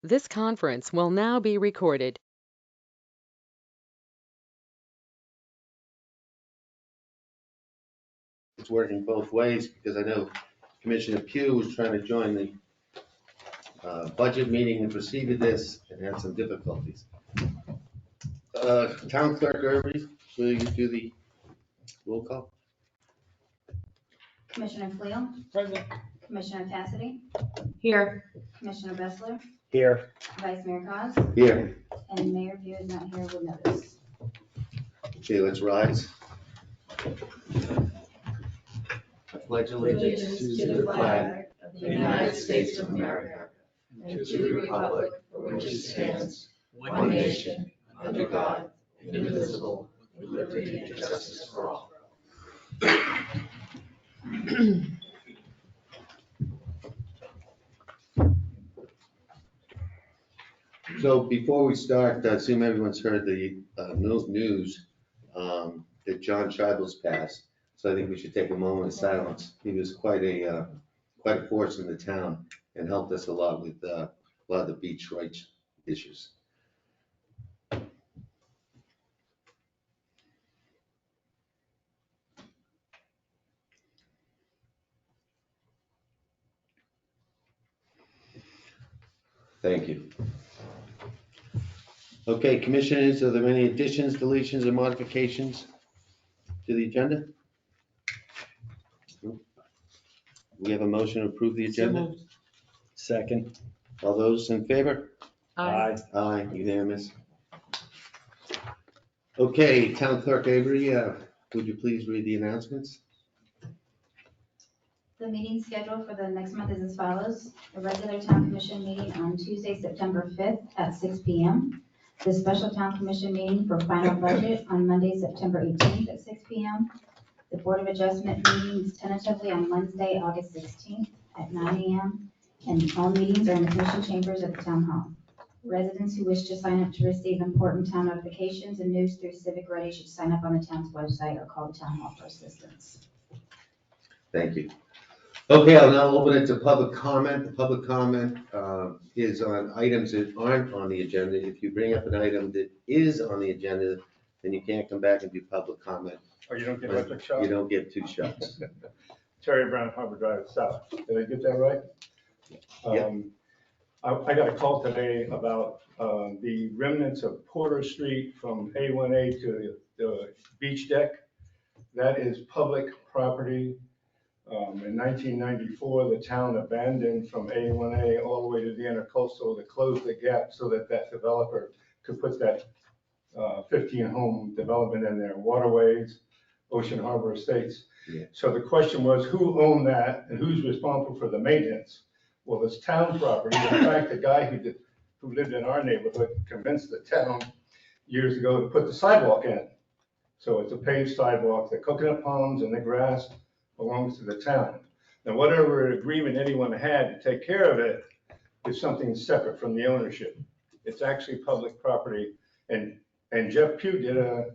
This conference will now be recorded. It's working both ways because I know Commissioner Pugh was trying to join the budget meeting and preceded this and had some difficulties. Town Clerk Irby, will you do the roll call? Commissioner Cleo, Present. Commissioner Cassidy, Here. Commissioner Bessler, Here. Vice Mayor Cos, Here. and Mayor View is not here with notice. Okay, let's rise. I pledge allegiance to the flag of the United States of America and to the republic for which it stands, one nation, under God, indivisible, with liberty and justice for all. So before we start, I assume everyone's heard the news that John Scheibel's passed. So I think we should take a moment of silence. He was quite a force in the town and helped us a lot with a lot of the beach rights issues. Thank you. Okay, commissioners, are there any additions, deletions, or modifications to the agenda? We have a motion to approve the agenda. Second. All those in favor? Aye. Aye, unanimous. Okay, Town Clerk Avery, would you please read the announcements? The meeting schedule for the next month is as follows. The regular town commission meeting on Tuesday, September 5th at 6 p.m. The special town commission meeting for final budget on Monday, September 18th at 6 p.m. The Board of Adjustment meetings tentatively on Wednesday, August 16th at 9 a.m. And all meetings are in the commission chambers at the town hall. Residents who wish to sign up to receive important town notifications and news through Civic Ready should sign up on the town's website or call the town hall for assistance. Thank you. Okay, I'll now open it to public comment. The public comment is on items that aren't on the agenda. If you bring up an item that is on the agenda, then you can't come back and do public comment. Or you don't get electric shock? You don't get two shots. Terry Brown, Harbor Drive South. Did I get that right? Yeah. I got a call today about the remnants of Porter Street from A1A to the beach deck. That is public property. In 1994, the town abandoned from A1A all the way to the intercoastal to close the gap so that that developer could put that 15-home development in there, Waterways, Ocean Harbor Estates. Yeah. So the question was, who owned that and who's responsible for the maintenance? Well, it's town property. In fact, the guy who lived in our neighborhood convinced the town years ago to put the sidewalk in. So it's a paved sidewalk. The coconut palms and the grass belongs to the town. Now, whatever agreement anyone had to take care of it is something separate from the ownership. It's actually public property. And Jeff Pugh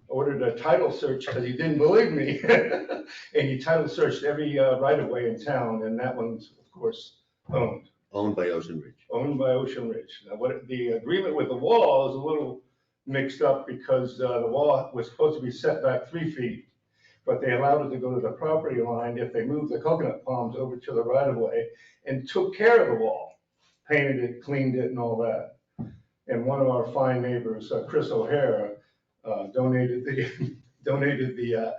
ordered a title search because he didn't believe me. And he title searched every right of way in town, and that one's, of course, owned. Owned by Ocean Ridge. Owned by Ocean Ridge. Now, what the agreement with the wall is a little mixed up because the wall was supposed to be set back 3 feet, but they allowed it to go to the property line if they moved the coconut palms over to the right of way and took care of the wall, painted it, cleaned it, and all that. And one of our fine neighbors, Chris O'Hara, donated the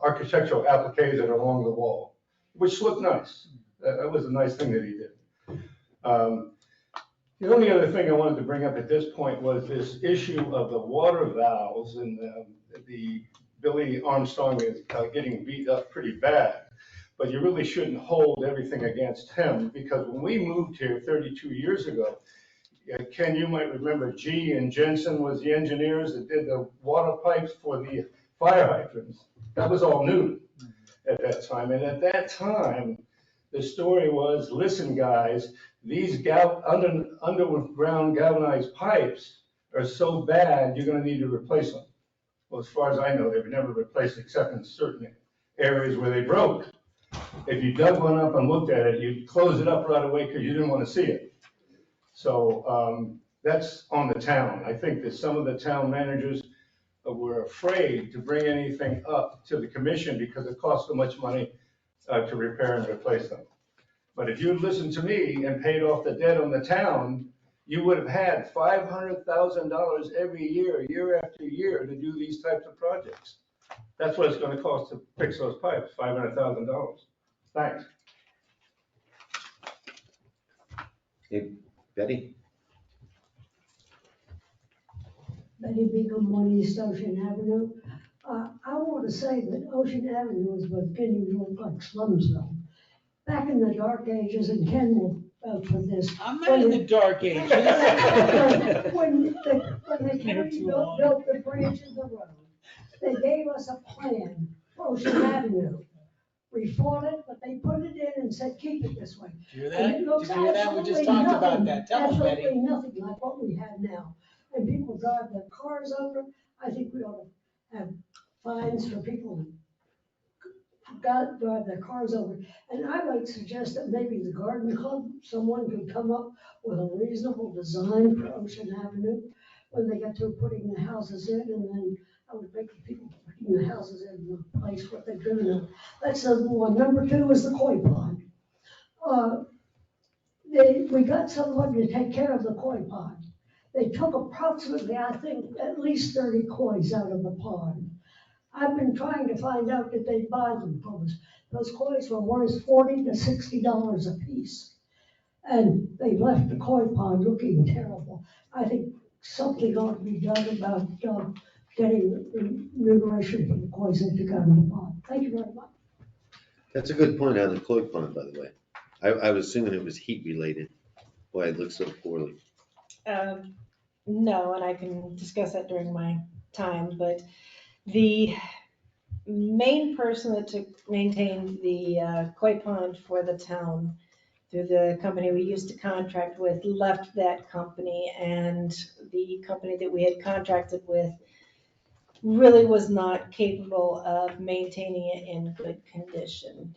architectural appliques that are along the wall, which looked nice. That was a nice thing that he did. The only other thing I wanted to bring up at this point was this issue of the water valves, and the Billy Armstrong is getting beat up pretty bad. But you really shouldn't hold everything against him, because when we moved here 32 years ago, Ken, you might remember G and Jensen was the engineers that did the water pipes for the fire hydrants. That was all new at that time. And at that time, the story was, listen, guys, these underground galvanized pipes are so bad, you're going to need to replace them. Well, as far as I know, they've never replaced except in certain areas where they broke. If you dug one up and looked at it, you'd close it up right away because you didn't want to see it. So that's on the town. I think that some of the town managers were afraid to bring anything up to the commission because it costs so much money to repair and replace them. But if you'd listened to me and paid off the debt on the town, you would have had $500,000 every year, year after year, to do these types of projects. That's what it's going to cost to fix those pipes, $500,000. Thanks. Hey, Betty? Betty Beacom, 1 East Ocean Avenue. I want to say that Ocean Avenue is beginning to look like Slumsville. Back in the dark ages, and Ken will for this. I'm not in the dark ages. When they built the bridge of the road, they gave us a plan for Ocean Avenue. We fought it, but they put it in and said, keep it this way. Did you hear And that? it looks Did you hear that? We just absolutely talked about nothing, that. Tell us, Betty. absolutely nothing like what we have now. And people drive their cars over. I think we ought to have fines for people who drive their cars over. And I might suggest that maybe the garden club, someone could come up with a reasonable design for Ocean Avenue when they get through putting the houses in, and then I would make the people putting the houses in the place what they're doing. That's number one. Number two is the koi pond. We got someone to take care of the koi pond. They took approximately, I think, at least 30 kois out of the pond. I've been trying to find out that they buy them from us. Those kois were worth $40 to $60 a piece. And they left the koi pond looking terrible. I think something ought to be done about getting remuneration for the kois that took out of the pond. Thank you very much. That's a good point on the koi pond, by the way. I was assuming it was heat related, why it looks so poorly. No, and I can discuss that during my time, but the main person that maintained the koi pond for the town through the company we used to contract with left that company, and the company that we had contracted with really was not capable of maintaining it in good condition.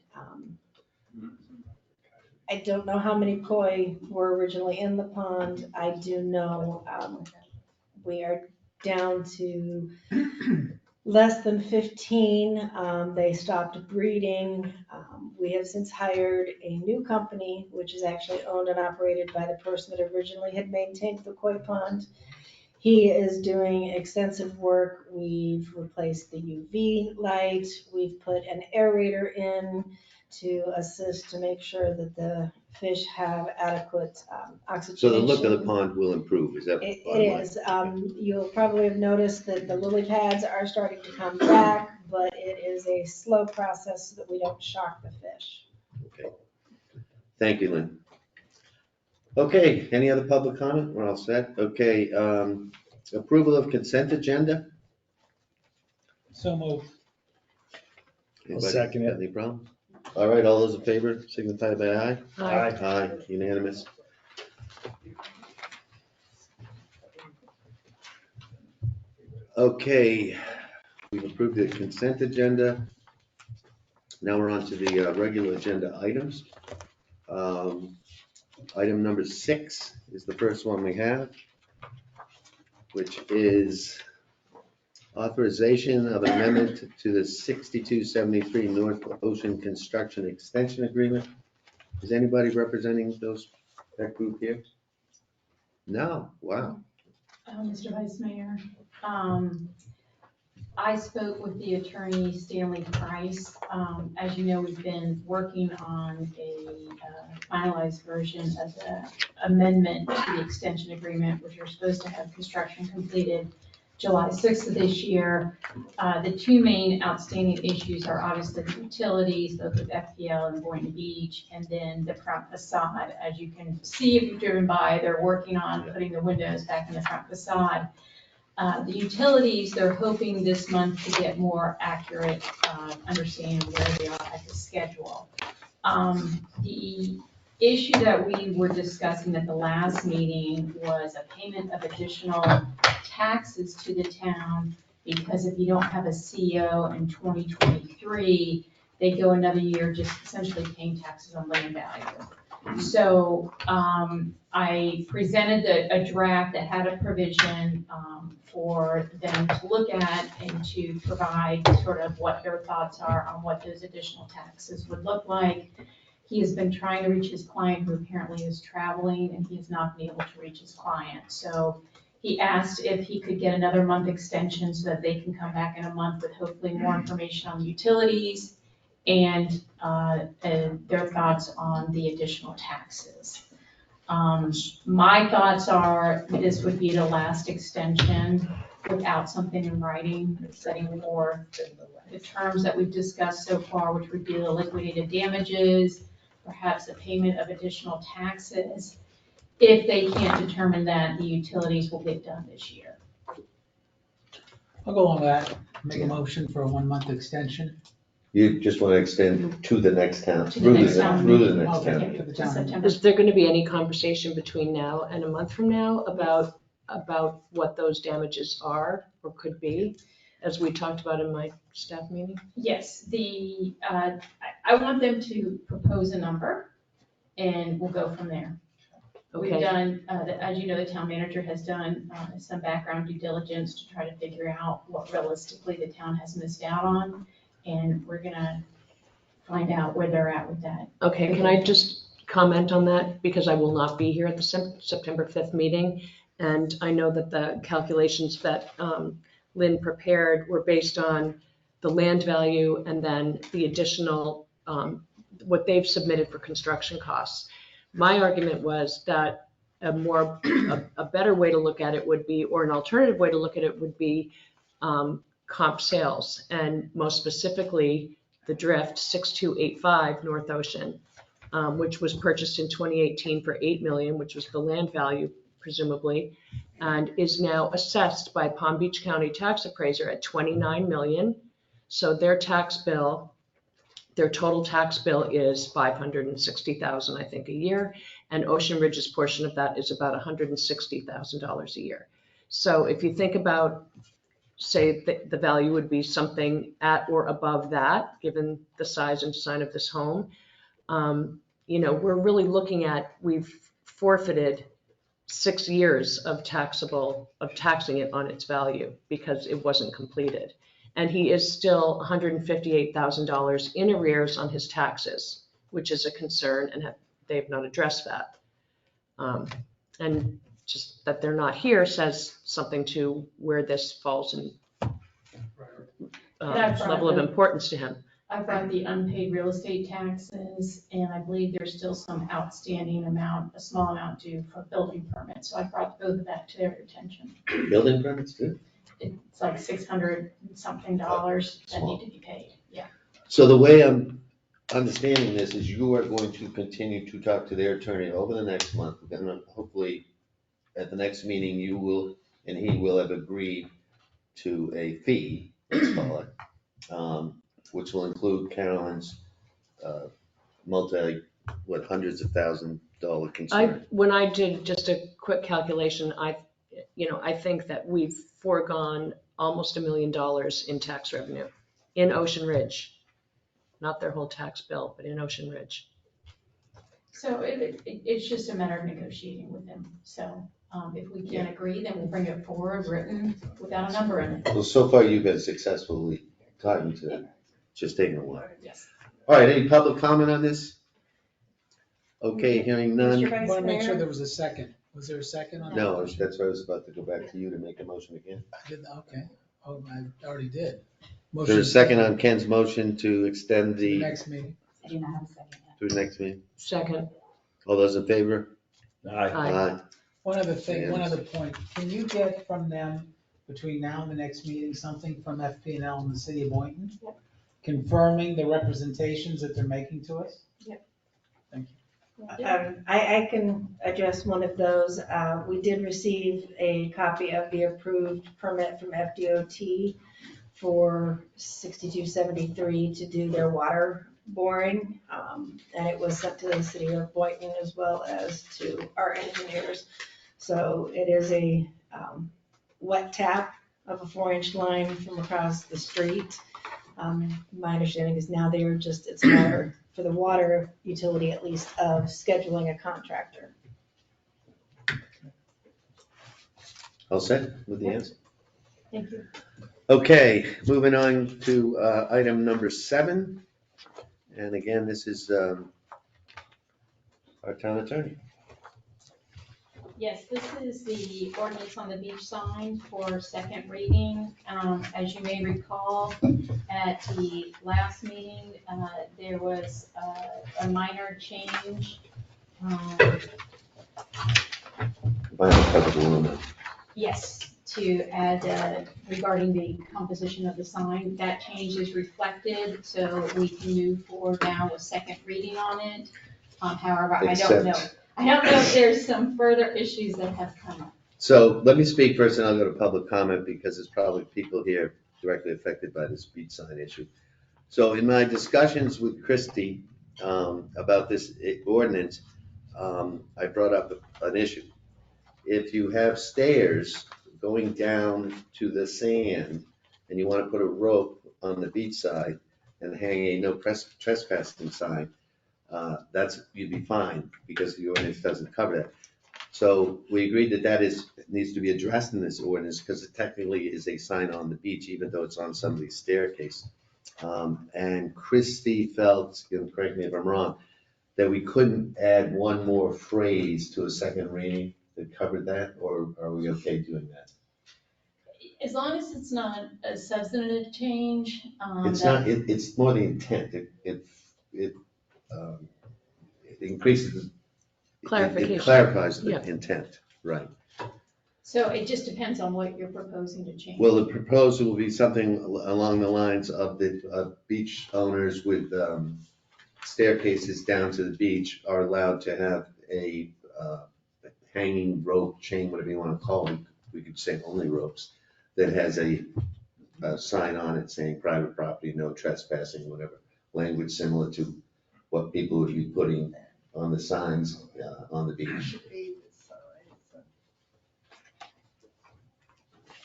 I don't know how many koi were originally in the pond. I do know we are down to less than 15. They stopped breeding. We have since hired a new company, which is actually owned and operated by the person that originally had maintained the koi pond. He is doing extensive work. We've replaced the UV light. We've put an aerator in to assist to make sure that the fish have adequate oxygenation. So the look of the pond will improve, is that? It is. You'll probably have noticed that the lily pads are starting to come back, but it is a slow process so that we don't shock the fish. Okay. Thank you, Lynn. Okay, any other public comment? We're all set. Okay, approval of consent agenda? So moved. Anybody second it. got any problems? All right, all those in favor signify by aye. Aye. Aye, unanimous. Okay, we've approved the consent agenda. Now we're on to the regular agenda items. Item number 6 is the first one we have, which is authorization of an amendment to the 6273 North Ocean Construction Extension Agreement. Is anybody representing that group here? No, wow. Mr. Vice Mayor, I spoke with the attorney Stanley Price. As you know, we've been working on a finalized version of the amendment to the extension agreement, which are supposed to have construction completed July 6th of this year. The two main outstanding issues are obviously the utilities, both with FPL and Boynton Beach, and then the front facade. As you can see, if you've driven by, they're working on putting the windows back in the front facade. The utilities, they're hoping this month to get more accurate understanding of where they are at the schedule. The issue that we were discussing at the last meeting was a payment of additional taxes to the town, because if you don't have a CO in 2023, they go another year just essentially paying taxes on land value. So I presented a draft that had a provision for them to look at and to provide sort of what their thoughts are on what those additional taxes would look like. He has been trying to reach his client, who apparently is traveling, and he has not been able to reach his client. So he asked if he could get another month extension so that they can come back in a month with hopefully more information on the utilities and their thoughts on the additional taxes. My thoughts are this would be the last extension without something in writing, setting for the terms that we've discussed so far, which would be the liquidated damages, perhaps a payment of additional taxes, if they can't determine that the utilities will get done this year. I'll go on that, make a motion for a 1-month extension. You just want to extend to the next town, To the next town. through the next Okay. town. For the To town. September. Is there going to be any conversation between now and a month from now about what those damages are or could be, as we talked about in my staff meeting? Yes, I want them to propose a number, and we'll go from there. We've Okay, done, as you know, the town manager has done some background due diligence to try to figure out what realistically the town has missed out on, and we're gonna find out where they're at with that. okay, can I just comment on that? Because I will not be here at the September 5th meeting. And I know that the calculations that Lynn prepared were based on the land value and then the additional, what they've submitted for construction costs. My argument was that a better way to look at it would be, or an alternative way to look at it would be comp sales, and most specifically, the Drift 6285 North Ocean, which was purchased in 2018 for $8 million, which was the land value presumably, and is now assessed by Palm Beach County tax appraiser at $29 million. So their total tax bill is $560,000, I think, a year, and Ocean Ridge's portion of that is about $160,000 a year. So if you think about, say, the value would be something at or above that, given the size and design of this home, we're really looking at, we've forfeited 6 years of taxing it on its value because it wasn't completed. And he is still $158,000 in arrears on his taxes, which is a concern, and they've not addressed that. And just that they're not here says something to where this falls in level of importance to him. I've got the unpaid real estate taxes, and I believe there's still some outstanding amount, a small amount due for building permits. So I brought both of that to their attention. Building permits too? It's like $600 and something that need to be paid, yeah. So the way I'm understanding this is you are going to continue to talk to their attorney over the next month. And hopefully at the next meeting, you will, and he will have agreed to a fee, let's call it, which will include Carolyn's hundreds of $1,000s concern. When I did just a quick calculation, I think that we've foregone almost $1 million in tax revenue in Ocean Ridge, not their whole tax bill, but in Ocean Ridge. So it's just a matter of negotiating with them. So if we can't agree, then we'll bring it forward written without a number in it. Well, so far you've been successfully talking to them, just taking a while. Yes. All right, any public comment on this? Okay, hearing none. Mr. Vice I want to make sure Mayor? there was a second. Was there a second on that? No, that's why I was about to go back to you to make a motion again. I didn't, okay. Oh, I already did. Is there a second on Ken's motion to extend To the the, next meeting. I do not have a second yet. to the next meeting? Second, All those in favor? Aye. One other thing, one other point. Can you get from them, between now and the next meeting, something from FP&L in the city of Boynton? Yep. Confirming the representations that they're making to us? Yep. Thank you. I can address one of those. We did receive a copy of the approved permit from FDOT for 6273 to do their water boring. And it was sent to the city of Boynton as well as to our engineers. So it is a wet tap of a 4-inch line from across the street. My understanding is now they're just, it's a matter, for the water utility at least, of scheduling a contractor. All set with the answer? Thank you. Okay, moving on to item number 7. And again, this is our town attorney. Yes, this is the ordinance on the beach sign for second reading. As you may recall, at the last meeting, there was a minor change. Yes, to add regarding the composition of the sign. That change is reflected, so we can move forward now with second reading on it. However, I don't know if there's some further issues that have come up. So let me speak first and I'll go to public comment because there's probably people here directly affected by this beach sign issue. So in my discussions with Christie about this ordinance, I brought up an issue. If you have stairs going down to the sand and you want to put a rope on the beach side and hang a no trespassing sign, you'd be fine because the ordinance doesn't cover that. So we agreed that needs to be addressed in this ordinance because it technically is a sign on the beach, even though it's on somebody's staircase. And Christie felt, correct me if I'm wrong, that we couldn't add one more phrase to a second reading that covered that, or are we okay doing that? As long as it's not a substantive change. It's more the intent. It increases. Clarification. It clarifies the Yeah. intent, right. So it just depends on what you're proposing to change. Well, the proposal will be something along the lines of the beach owners with staircases down to the beach are allowed to have a hanging rope, chain, whatever you want to call it. We could say only ropes, that has a sign on it saying private property, no trespassing, whatever. Language similar to what people would be putting on the signs on the beach.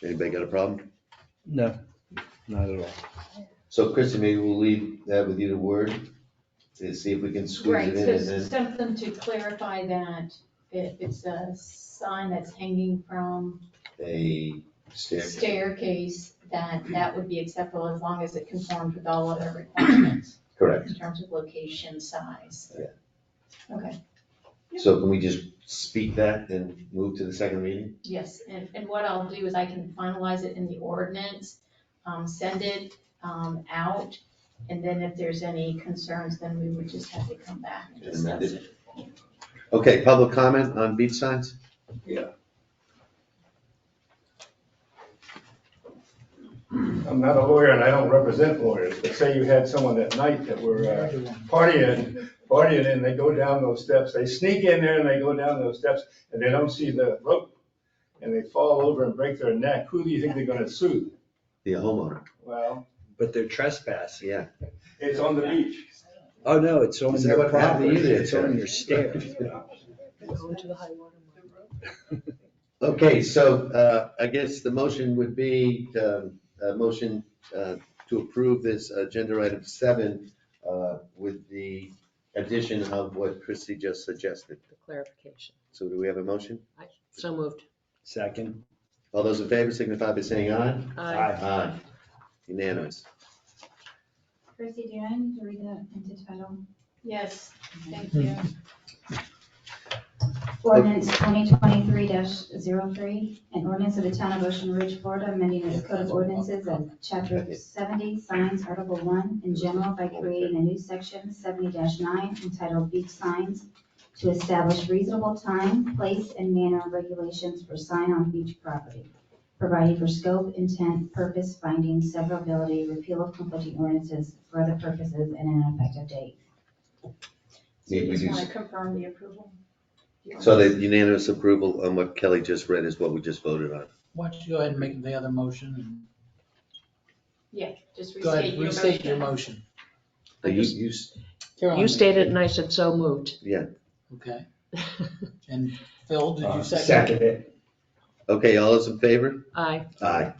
Anybody got a problem? No, not at all. So Christie, maybe we'll leave that with you to word to see if we can squeeze Right, it in so and then. something to clarify that if it's a sign that's hanging from A staircase, that would be acceptable as long as it conforms with all other requirements Correct. in terms of location, size. Yeah. Okay, So can we just speak that and move to the second reading? yes, and what I'll do is I can finalize it in the ordinance, send it out, and then if there's any concerns, then we would just have to come back and And discuss amend it. Okay, public comment on beach signs? Yeah. I'm not a lawyer and I don't represent lawyers, but say you had someone at night that were partying and they go down those steps, they sneak in there and they go down those steps and they don't see the rope and they fall over and break their neck, who do you think they're gonna sue? The homeowner, Well, But they're trespassing. yeah. it's on the beach. Oh, no, it's on Is that your what happened to property, you there, it's on Terry? your stairs. Going to the high water mark. Okay, so I guess the motion would be, a motion to approve this agenda item 7 with the addition of what Christie just suggested. The clarification. So do we have a motion? So moved. Second. All those in favor signify by saying aye. Aye. Aye. Unanimous. Chrissy, do I need to read that into title? Yes, thank you. Ordinance 2023-03, an ordinance of the town of Ocean Ridge, Florida, amending the code of ordinances of chapter 70, signs, article 1, in general by creating a new section 70-9 entitled beach signs to establish reasonable time, place, and manner regulations for sign on beach property, providing for scope, intent, purpose, findings, severability, repeal of conflicting ordinances for other purposes, and an effective date. So you Need we just do- want to confirm the approval? So the unanimous approval on what Kelly just read is what we just voted on. Why don't you go ahead and make the other motion and Yeah, just go ahead, restate your motion. motion. You stated and I said so moved. Yeah. Okay. And Phil, did you second? it. Okay, all those in favor? Aye. Aye.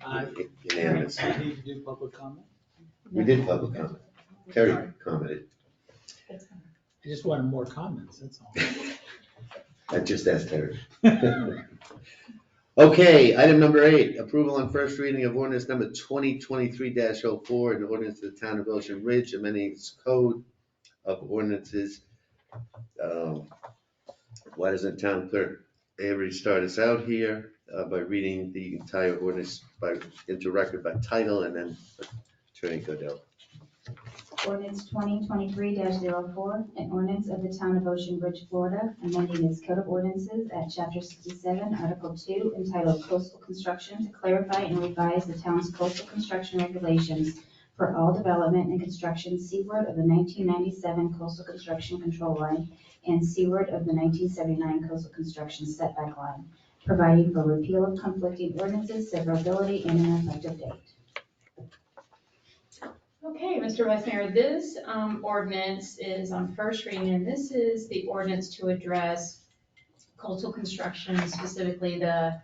Aye. Unanimous. Need to do public comment? We did public comment. Terry commented. I just wanted more comments, that's all. I just asked Terry. Okay, item number 8, approval on first reading of ordinance number 2023-04, an ordinance to the town of Ocean Ridge, amending its code of ordinances. Why doesn't town clerk Avery start us out here by reading the entire ordinance into record by title, and then Attorney Godell. Ordinance 2023-04, an ordinance of the town of Ocean Ridge, Florida, amending its code of ordinances at chapter 67, article 2, entitled coastal construction, to clarify and revise the town's coastal construction regulations for all development and construction seaward of the 1997 coastal construction control line and seaward of the 1979 coastal construction setback line, providing for repeal of conflicting ordinances, severability, and an effective date. Okay, Mr. Vice Mayor, this ordinance is on first reading, and this is the ordinance to address coastal construction, specifically the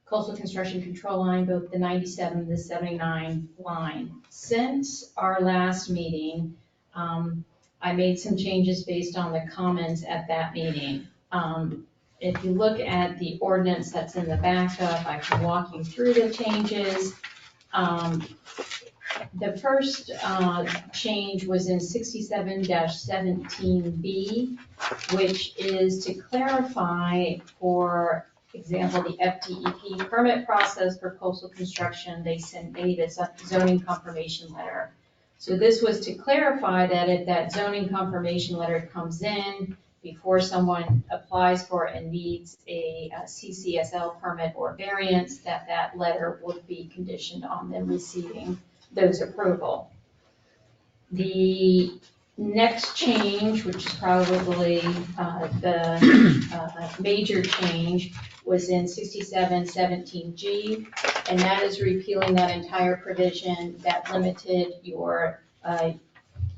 coastal construction control line, both the 97 and the 79 line. Since our last meeting, I made some changes based on the comments at that meeting. If you look at the ordinance that's in the backup, I can walk you through the changes. The first change was in 67-17B, which is to clarify, for example, the FDEP permit process for coastal construction. They need a zoning confirmation letter. So this was to clarify that if that zoning confirmation letter comes in before someone applies for and needs a CCSL permit or variance, that letter would be conditioned on them receiving those approval. The next change, which is probably the major change, was in 67-17G, and that is repealing that entire provision that limited your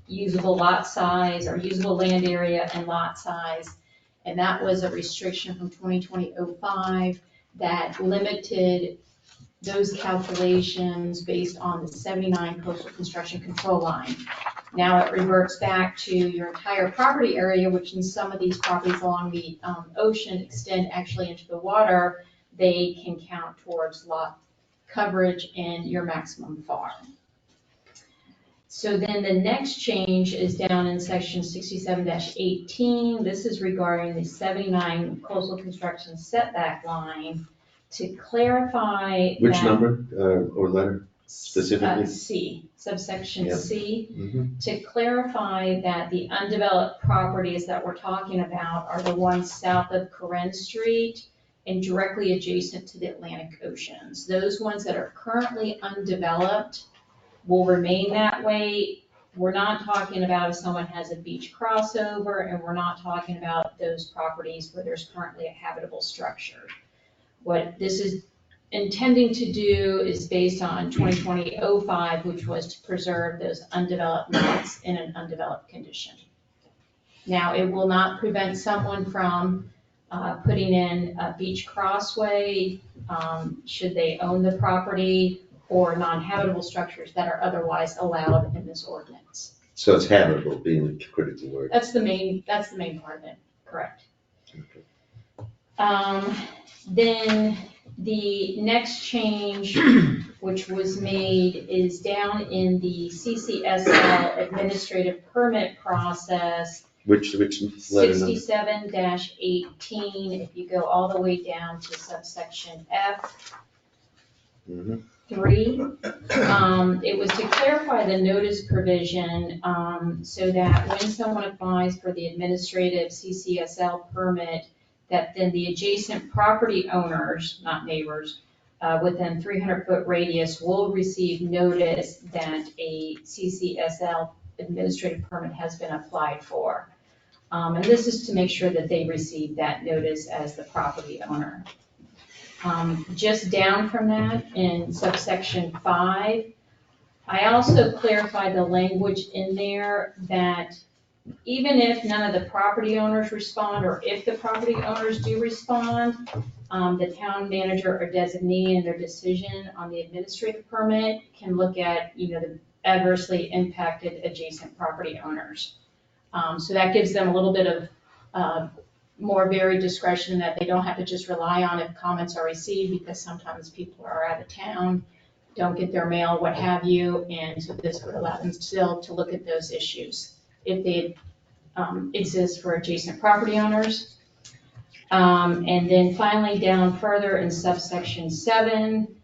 usable lot size or usable land area and lot size. And that was a restriction from 2020-05 that limited those calculations based on the 79 coastal construction control line. Now it reverts back to your entire property area, which in some of these properties along the ocean extend actually into the water. They can count towards lot coverage and your maximum FAR. So then the next change is down in section 67-18. This is regarding the 79 coastal construction setback line. To clarify Which that, number or letter specifically? C, subsection Yep. C. Mhm. To clarify that the undeveloped properties that we're talking about are the ones south of Corinne Street and directly adjacent to the Atlantic Oceans. Those ones that are currently undeveloped will remain that way. We're not talking about if someone has a beach crossover, and we're not talking about those properties where there's currently a habitable structure. What this is intending to do is based on 2020-05, which was to preserve those undeveloped lots in an undeveloped condition. Now, it will not prevent someone from putting in a beach crossway, should they own the property, or non-habitable structures that are otherwise allowed in this ordinance. So it's habitable being the critical word. That's the main part of it, correct. Okay. Then the next change, which was made, is down in the CCSL administrative permit process, Which letter number? 67-18, if you go all the way down to subsection F. Mhm. 3. It was to clarify the notice provision so that when someone applies for the administrative CCSL permit, that then the adjacent property owners, not neighbors, within 300-foot radius will receive notice that a CCSL administrative permit has been applied for. And this is to make sure that they receive that notice as the property owner. Just down from that, in subsection 5, I also clarified the language in there that even if none of the property owners respond, or if the property owners do respond, the town manager or designee in their decision on the administrative permit can look at, the adversely impacted adjacent property owners. So that gives them a little bit of more varied discretion, that they don't have to just rely on if comments are received, because sometimes people are out of town, don't get their mail, what have you, and so this would allow them still to look at those issues if they exist for adjacent property owners. And then finally, down further in subsection 7,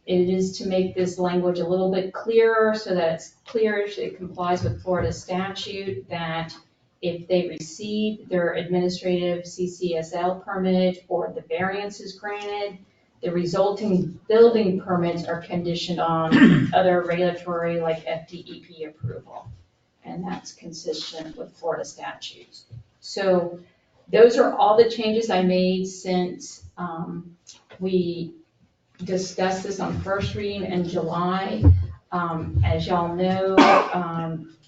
it is to make this language a little bit clearer, so that it's clear, it complies with Florida statute, that if they receive their administrative CCSL permit or the variance is granted, the resulting building permits are conditioned on other regulatory, like FDEP approval. And that's consistent with Florida statutes. So those are all the changes I made since we discussed this on first reading in July. As y'all know,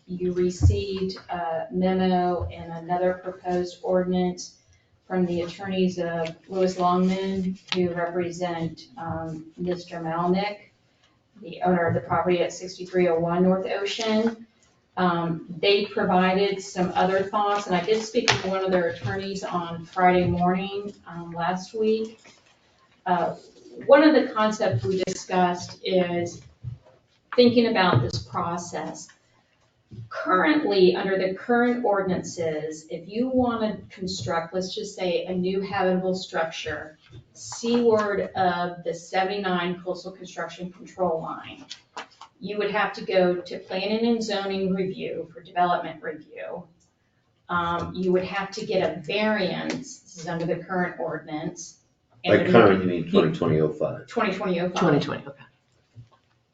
you received a memo and another proposed ordinance from the attorneys of Louis Longman, who represent Mr. Malnick, the owner of the property at 6301 North Ocean. They provided some other thoughts, and I did speak with one of their attorneys on Friday morning last week. One of the concepts we discussed is thinking about this process. Currently, under the current ordinances, if you want to construct, let's just say, a new habitable structure seaward of the 79 coastal construction control line, you would have to go to planning and zoning review for development review. You would have to get a variance, this is under the current ordinance. By current, you mean 2020-05. 2020-05. 2020, okay.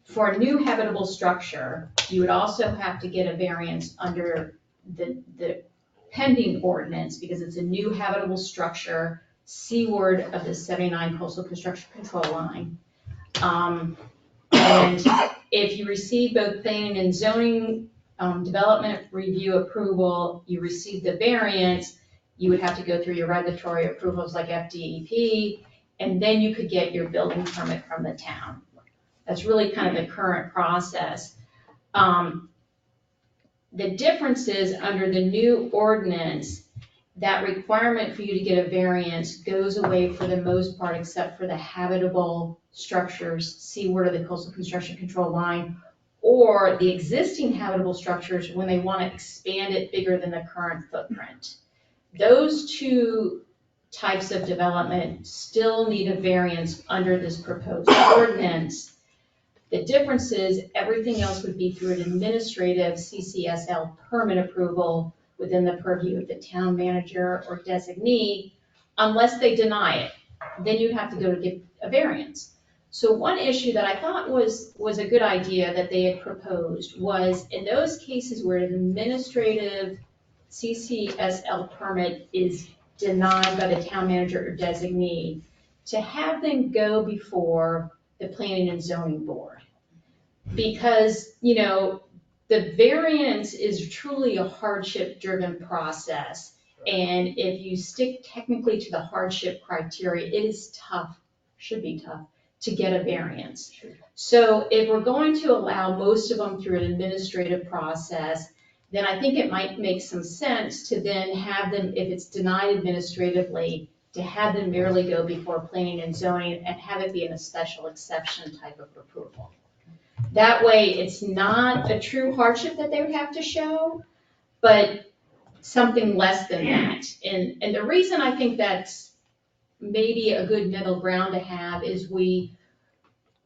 For a new habitable structure, you would also have to get a variance under the pending ordinance, because it's a new habitable structure seaward of the 79 coastal construction control line. And if you receive both planning and zoning development review approval, you receive the variance, you would have to go through your regulatory approvals like FDEP, and then you could get your building permit from the town. That's really kind of the current process. The difference is, under the new ordinance, that requirement for you to get a variance goes away for the most part, except for the habitable structures seaward of the coastal construction control line, or the existing habitable structures when they want to expand it bigger than the current footprint. Those two types of development still need a variance under this proposed ordinance. The difference is everything else would be through an administrative CCSL permit approval within the purview of the town manager or designee, unless they deny it. Then you'd have to go to get a variance. So one issue that I thought was a good idea that they had proposed was, in those cases where an administrative CCSL permit is denied by the town manager or designee, to have them go before the planning and zoning board. Because, you know, the variance is truly a hardship-driven process. And if you stick technically to the hardship criteria, it is tough, should be tough, to get a variance. So if we're going to allow most of them through an administrative process, then I think it might make some sense to then have them, if it's denied administratively, to have them merely go before planning and zoning and have it be in a special exception type of approval. That way, it's not a true hardship that they would have to show, but something less than that. And the reason I think that's maybe a good middle ground to have is we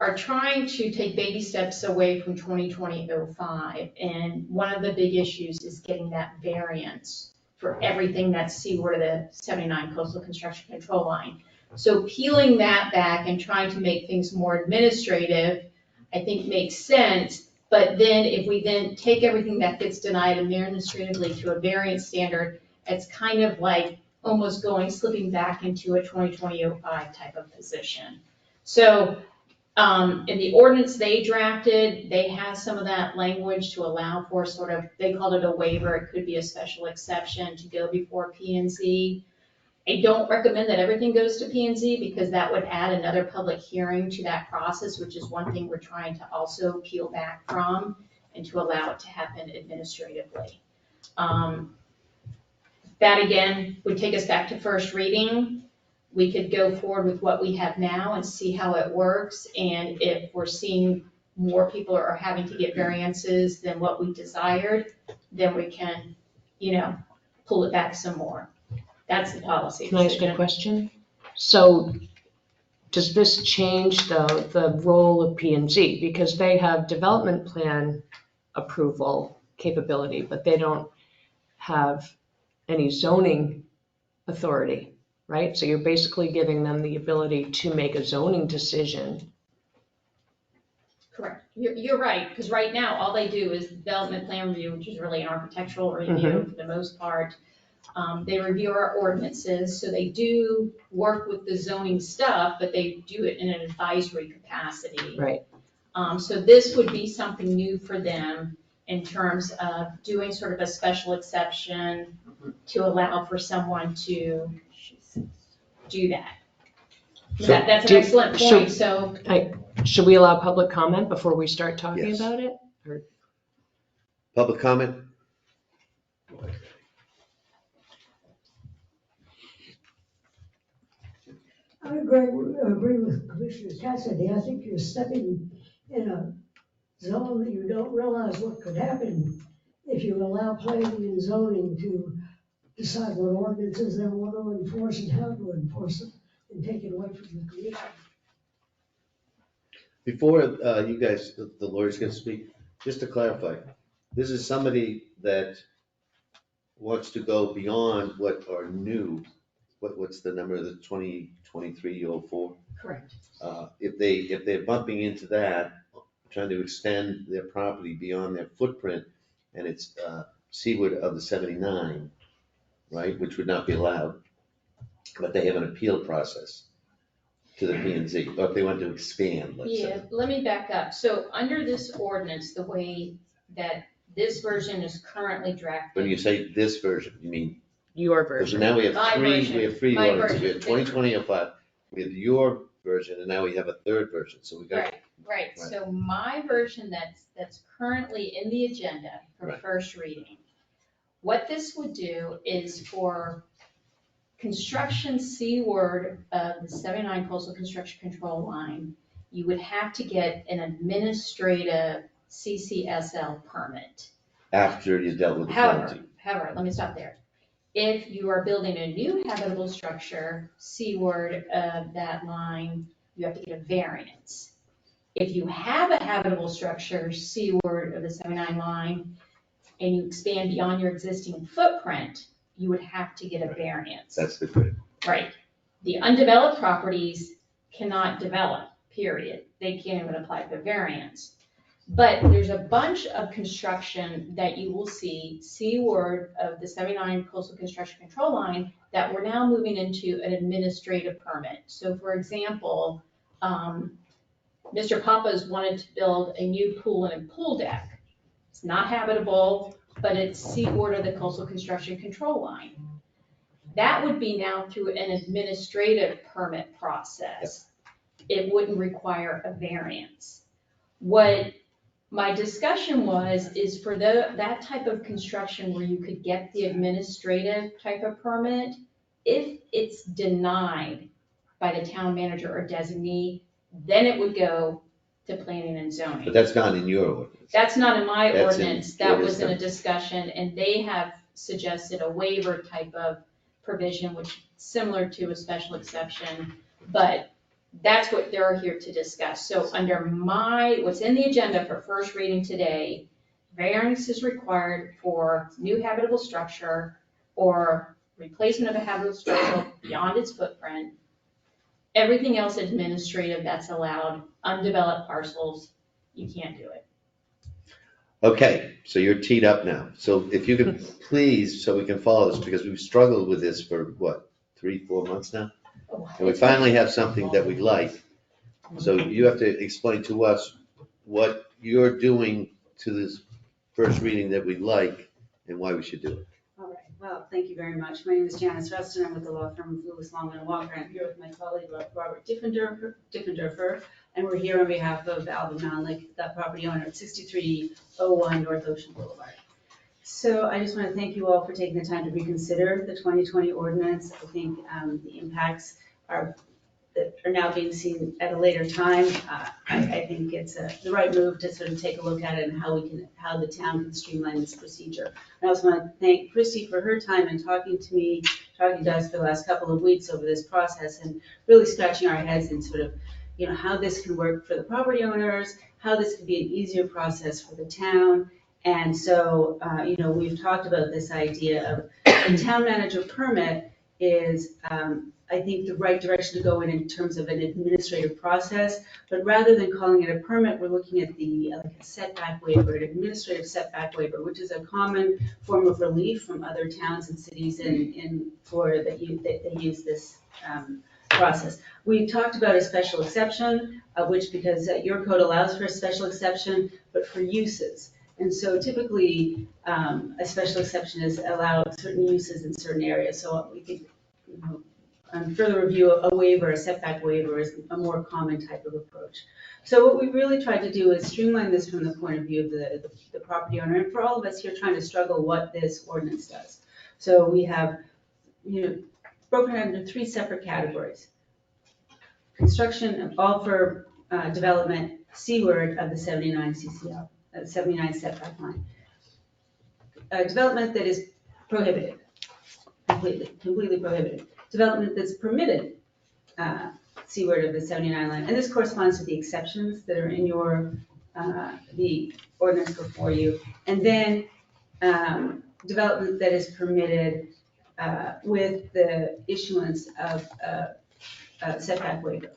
are trying to take baby steps away from 2020-05. And one of the big issues is getting that variance for everything that's seaward of the 79 coastal construction control line. So peeling that back and trying to make things more administrative, I think makes sense. But then if we then take everything that gets denied administratively to a variance standard, it's kind of like almost slipping back into a 2020-05 type of position. So in the ordinance they drafted, they have some of that language to allow for sort of, they called it a waiver, it could be a special exception to go before P&Z. I don't recommend that everything goes to P and Z because that would add another public hearing to that process, which is one thing we're trying to also peel back from and to allow it to happen administratively. That again would take us back to first reading. We could go forward with what we have now and see how it works. And if we're seeing more people are having to get variances than what we desired, then we can, pull it back some more. That's the policy Can I ask a decision. question? So does this change the role of P and Z? Because they have development plan approval capability, but they don't have any zoning authority, right? So you're basically giving them the ability to make a zoning decision. Correct. You're right, because right now, all they do is development plan review, which is really an architectural review for the most part. They review our ordinances, so they do work with the zoning stuff, but they do it in an advisory capacity. Right. So this would be something new for them in terms of doing sort of a special exception to allow for someone to do that. So That's an excellent point, so. Should we allow public comment before we start talking Yes. about it? Public comment? I agree with Commissioner Cassidy. I think you're stepping in a zone that you don't realize what could happen if you allow planning and zoning to decide what ordinances they want to enforce and how to enforce them and take it away from the commission. Before you guys, the lawyers can speak, just to clarify, this is somebody that wants to go beyond what are new, what's the number of the 2023-04? Correct. If they're bumping into that, trying to extend their property beyond their footprint, and it's seaward of the 79, right, which would not be allowed, but they have an appeal process to the P and Z, or if they want to expand, let's say. Yeah, let me back up. So under this ordinance, the way that this version is currently drafted. When you say this version, you mean, Your because version. now we have My three, version. we have three My ordinances, we have version. 2020-05, we have your version, and now we have a third version, so we got. Right. Right. So my version that's currently in the agenda for Right. first reading, what this would do is for construction seaward of the 79 coastal construction control line, you would have to get an administrative CCSL permit. After you dealt with the penalty. However, let me stop there. If you are building a new habitable structure seaward of that line, you have to get a variance. If you have a habitable structure seaward of the 79 line and you expand beyond your existing footprint, you would have to get a variance. That's the critical. Right. The undeveloped properties cannot develop, period. They can't even apply for variance. But there's a bunch of construction that you will see seaward of the 79 coastal construction control line that we're now moving into an administrative permit. So for example, Mr. Papa's wanted to build a new pool and a pool deck. It's not habitable, but it's seaward of the coastal construction control line. That would be now through an administrative permit process. It wouldn't require a variance. What my discussion is for that type of construction where you could get the administrative type of permit, if it's denied by the town manager or designee, then it would go to planning and zoning. But that's not in your ordinance. That's not in my That's in ordinance, that what is was in a done. discussion, and they have suggested a waiver type of provision, which is similar to a special exception, but that's what they're here to discuss. So under what's in the agenda for first reading today, variance is required for new habitable structure or replacement of a habitable structure beyond its footprint. Everything else administrative, that's allowed. Undeveloped parcels, you can't do it. Okay, so you're teed up now. So if you could please, so we can follow this, because we've struggled with this for what, 3-4 months now? And we finally have something that we like. So you have to explain to us what you're doing to this first reading that we like and why we should do it. All right, Well, thank you very much. My name is Janice Rustin. I'm with the law firm of Lewis, Longman and Walker. I'm here with my colleague Robert Diffenderfer, and we're here on behalf of Alvin Malik, the property owner at 6301 North Ocean Boulevard. So I just want to thank you all for taking the time to reconsider the 2020 ordinance. I think the impacts that are now being seen at a later time. I think it's the right move to sort of take a look at it and how the town can streamline this procedure. And I also want to thank Christy for her time and talking to us for the last couple of weeks over this process and really scratching our heads and sort of, how this can work for the property owners, how this could be an easier process for the town. And so, we've talked about this idea of a town manager permit is, I think, the right direction to go in terms of an administrative process. But rather than calling it a permit, we're looking at a setback waiver, an administrative setback waiver, which is a common form of relief from other towns and cities in Florida that use this process. We talked about a special exception, because your code allows for a special exception, but for uses. And so typically, a special exception is allowed certain uses in certain areas. So we think, on further review, a waiver, a setback waiver is a more common type of approach. So what we really tried to do is streamline this from the point of view of the property owner, and for all of us here trying to struggle what this ordinance does. So we have, broken out into 3 separate categories. Construction, all for development seaward of the 79 CCL, 79 setback line. Development that is prohibited, completely prohibited. Development that's permitted seaward of the 79 line. And this corresponds to the exceptions that are in the ordinance before you. And then development that is permitted with the issuance of a setback waiver.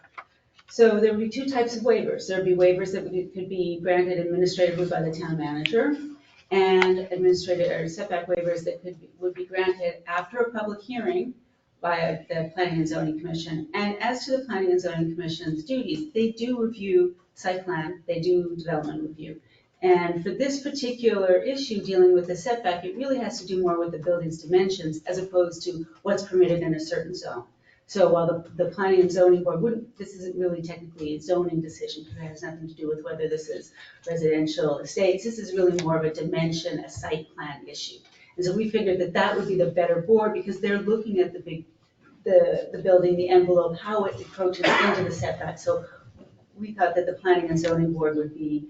So there would be 2 types of waivers. There would be waivers that could be granted administratively by the town manager, and administrative or setback waivers that would be granted after a public hearing by the Planning and Zoning Commission. And as to the Planning and Zoning Commission's duties, they do review site plan, they do development review. And for this particular issue dealing with the setback, it really has to do more with the building's dimensions as opposed to what's permitted in a certain zone. So while the Planning and Zoning Board this isn't really technically a zoning decision because it has nothing to do with whether this is residential estates, this is really more of a dimension, a site plan issue. And so we figured that would be the better board because they're looking at the building, the envelope, how it approaches into the setback. So we thought that the Planning and Zoning Board would be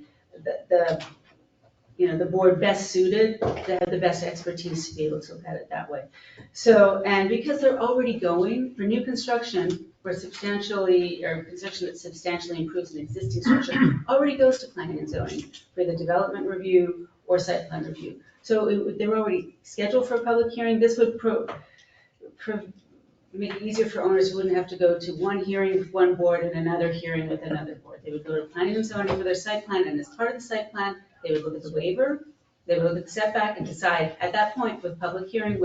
the board best suited to have the best expertise to be able to look at it that way. So, and because they're already going for new construction construction that substantially improves an existing structure, already goes to planning and zoning for the development review or site plan review. So they were already scheduled for a public hearing. This would make it easier for owners who wouldn't have to go to one hearing with one board and another hearing with another board. They would go to planning and zoning for their site plan, and as part of the site plan, they would look at the waiver, they would look at the setback and decide at that point with public hearing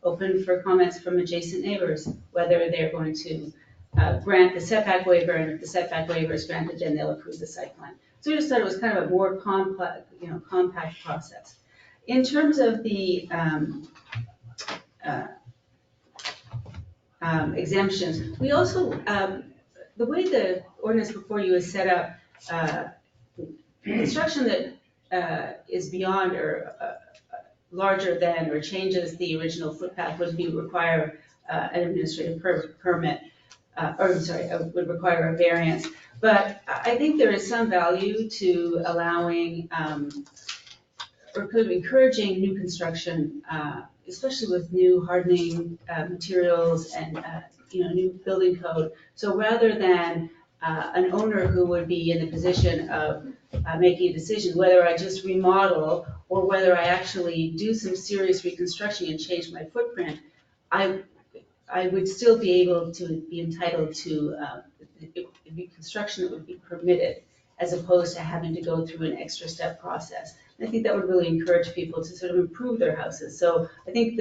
open for comments from adjacent neighbors, whether they're going to grant the setback waiver, and if the setback waiver is granted, then they'll approve the site plan. So we just thought it was kind of a more complex, compact process. In terms of the exemptions, we also, the way the ordinance before you is set up, construction that is beyond or larger than or changes the original footpath would require an administrative permit, would require a variance. But I think there is some value to allowing or kind of encouraging new construction, especially with new hardening materials and new building code. So rather than an owner who would be in the position of making a decision whether I just remodel or whether I actually do some serious reconstruction and change my footprint, I would still be able to be entitled to reconstruction that would be permitted, as opposed to having to go through an extra step process. And I think that would really encourage people to sort of improve their houses. So I think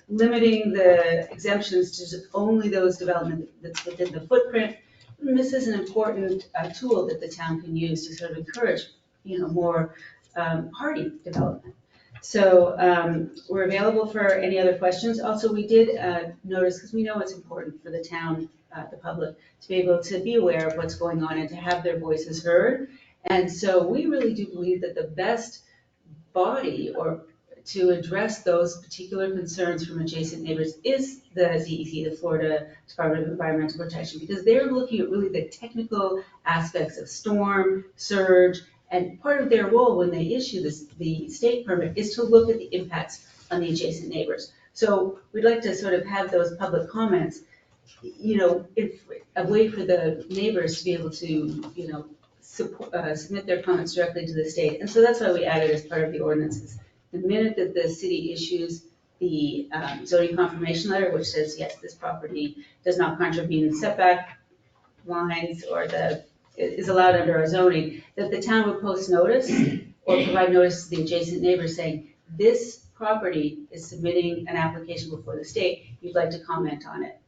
limiting the exemptions to just only those development that's within the footprint, this is an important tool that the town can use to sort of encourage, more hardy development. So we're available for any other questions. Also, we did notice, because we know it's important for the town, the public, to be able to be aware of what's going on and to have their voices heard. And so we really do believe that the best body or to address those particular concerns from adjacent neighbors is the DEP, the Florida Department of Environmental Protection, because they're looking at really the technical aspects of storm, surge, and part of their role when they issue the state permit is to look at the impacts on the adjacent neighbors. So we'd like to sort of have those public comments, if a way for the neighbors to be able to, submit their comments directly to the state. And so that's why we added as part of the ordinances. The minute that the city issues the zoning confirmation letter, which says, yes, this property does not contravene the setback lines or is allowed under our zoning, that the town would post notice or provide notice to the adjacent neighbors saying, this property is submitting an application before the state, you'd like to comment on it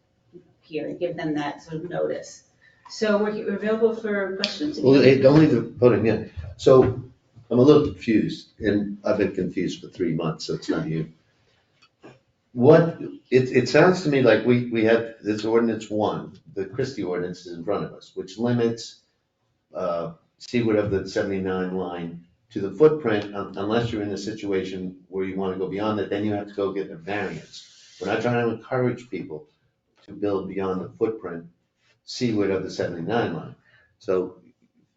here and give them that sort of notice. So we're available for questions. Well, only the voting, yeah. So I'm a little confused, and I've been confused for 3 months, so it's not you. It sounds to me like we have this ordinance 1, the Christie ordinance is in front of us, which limits seaward of the 79 line to the footprint, unless you're in a situation where you want to go beyond that, then you have to go get a variance. We're not trying to encourage people to build beyond the footprint seaward of the 79 line. So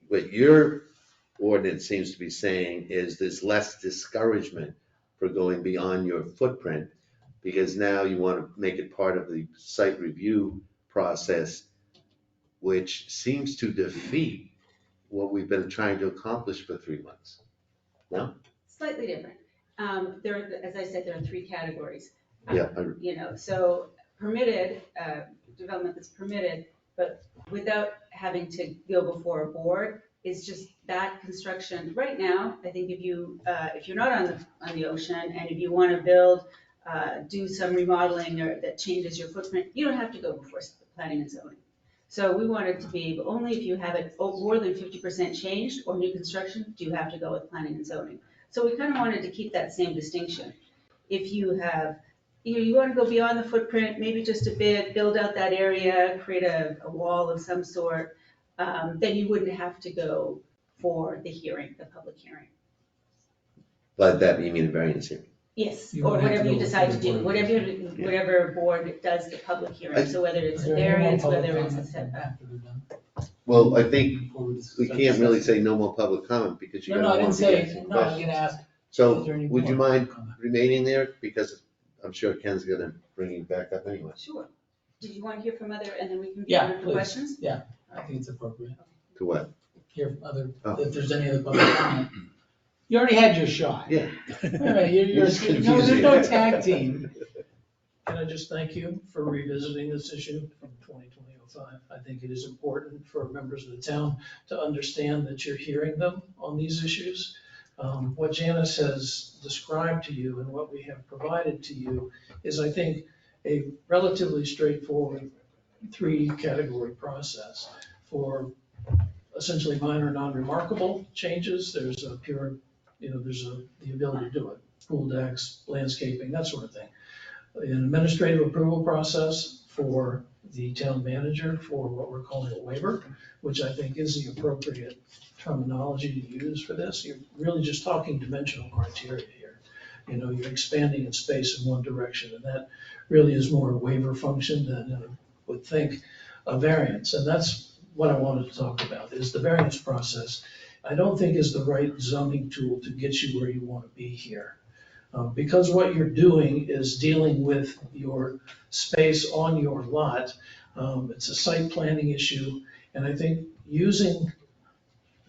what your ordinance seems to be saying is there's less discouragement for going beyond your footprint, because now you want to make it part of the site review process, which seems to defeat what we've been trying to accomplish for 3 months. No? Slightly different. As I said, there are 3 categories. Yeah. So permitted, development that's permitted, but without having to go before a board, is just that construction. Right now, I think if you're not on the ocean and if you want to build, do some remodeling or that changes your footprint, you don't have to go before planning and zoning. So we want it to be only if you have it more than 50% changed or new construction, do you have to go with planning and zoning. So we kind of wanted to keep that same distinction. If you have, you want to go beyond the footprint, maybe just a bit, build out that area, create a wall of some sort, then you wouldn't have to go for the hearing, the public hearing. By that you mean a variance hearing? Yes, You or wouldn't have whatever to you go decide to before the do, board. whatever board does the public hearing, so whether it's Is a there any more variance, public whether it's a comment setback. after we're done? Well, I think Before we we discuss can't really this? say no more public comment because you're No, gonna I want didn't to say, get some no, I'm questions. gonna ask. So is there any would you more mind comment? remaining there? Because I'm sure Ken's gonna bring you back up anyway. Sure. Did you want to hear from other, and then we can Yeah, get into please. questions? I think it's appropriate. To what? Hear from other, Oh. if there's any other public comment. You already had your shot. Yeah. Wait a minute, you're, It's no, there's confusing. no tag team. Can I just thank you for revisiting this issue from 2005? I think it is important for members of the town to understand that you're hearing them on these issues. What Janice has described to you and what we have provided to you is, I think, a relatively straightforward 3-category process for essentially minor non-remarkable changes. There's a pure, the ability to do it, pool decks, landscaping, that sort of thing. An administrative approval process for the town manager for what we're calling a waiver, which I think is the appropriate terminology to use for this. You're really just talking dimensional criteria here. You're expanding in space in one direction, and that really is more a waiver function than I would think a variance. And that's what I wanted to talk about, is the variance process. I don't think is the right zoning tool to get you where you want to be here. Because what you're doing is dealing with your space on your lot. It's a site planning issue, and I think using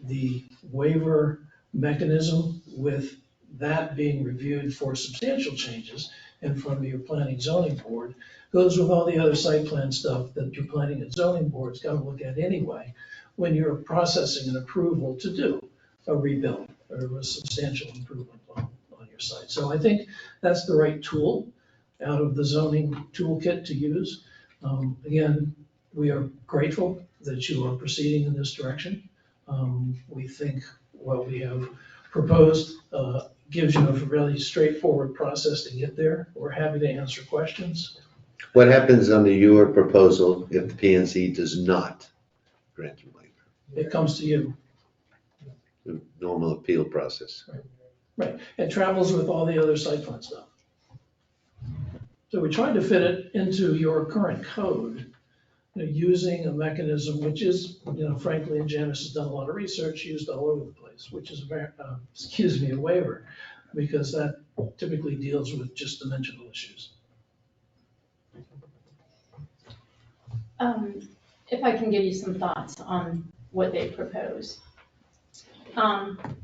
the waiver mechanism with that being reviewed for substantial changes in front of your planning zoning board goes with all the other site plan stuff that your planning and zoning board's got to look at anyway when you're processing an approval to do a rebuild or a substantial improvement on your site. So I think that's the right tool out of the zoning toolkit to use. Again, we are grateful that you are proceeding in this direction. We think what we have proposed gives you a really straightforward process to get there. We're happy to answer questions. What happens under your proposal if the PNC does not grant a waiver? It comes to you. The normal appeal process. Right, it travels with all the other site plan stuff. So we tried to fit it into your current code, using a mechanism which is, frankly, and Janice has done a lot of research, used all over the place, which is a waiver, because that typically deals with just dimensional issues. If I can give you some thoughts on what they propose.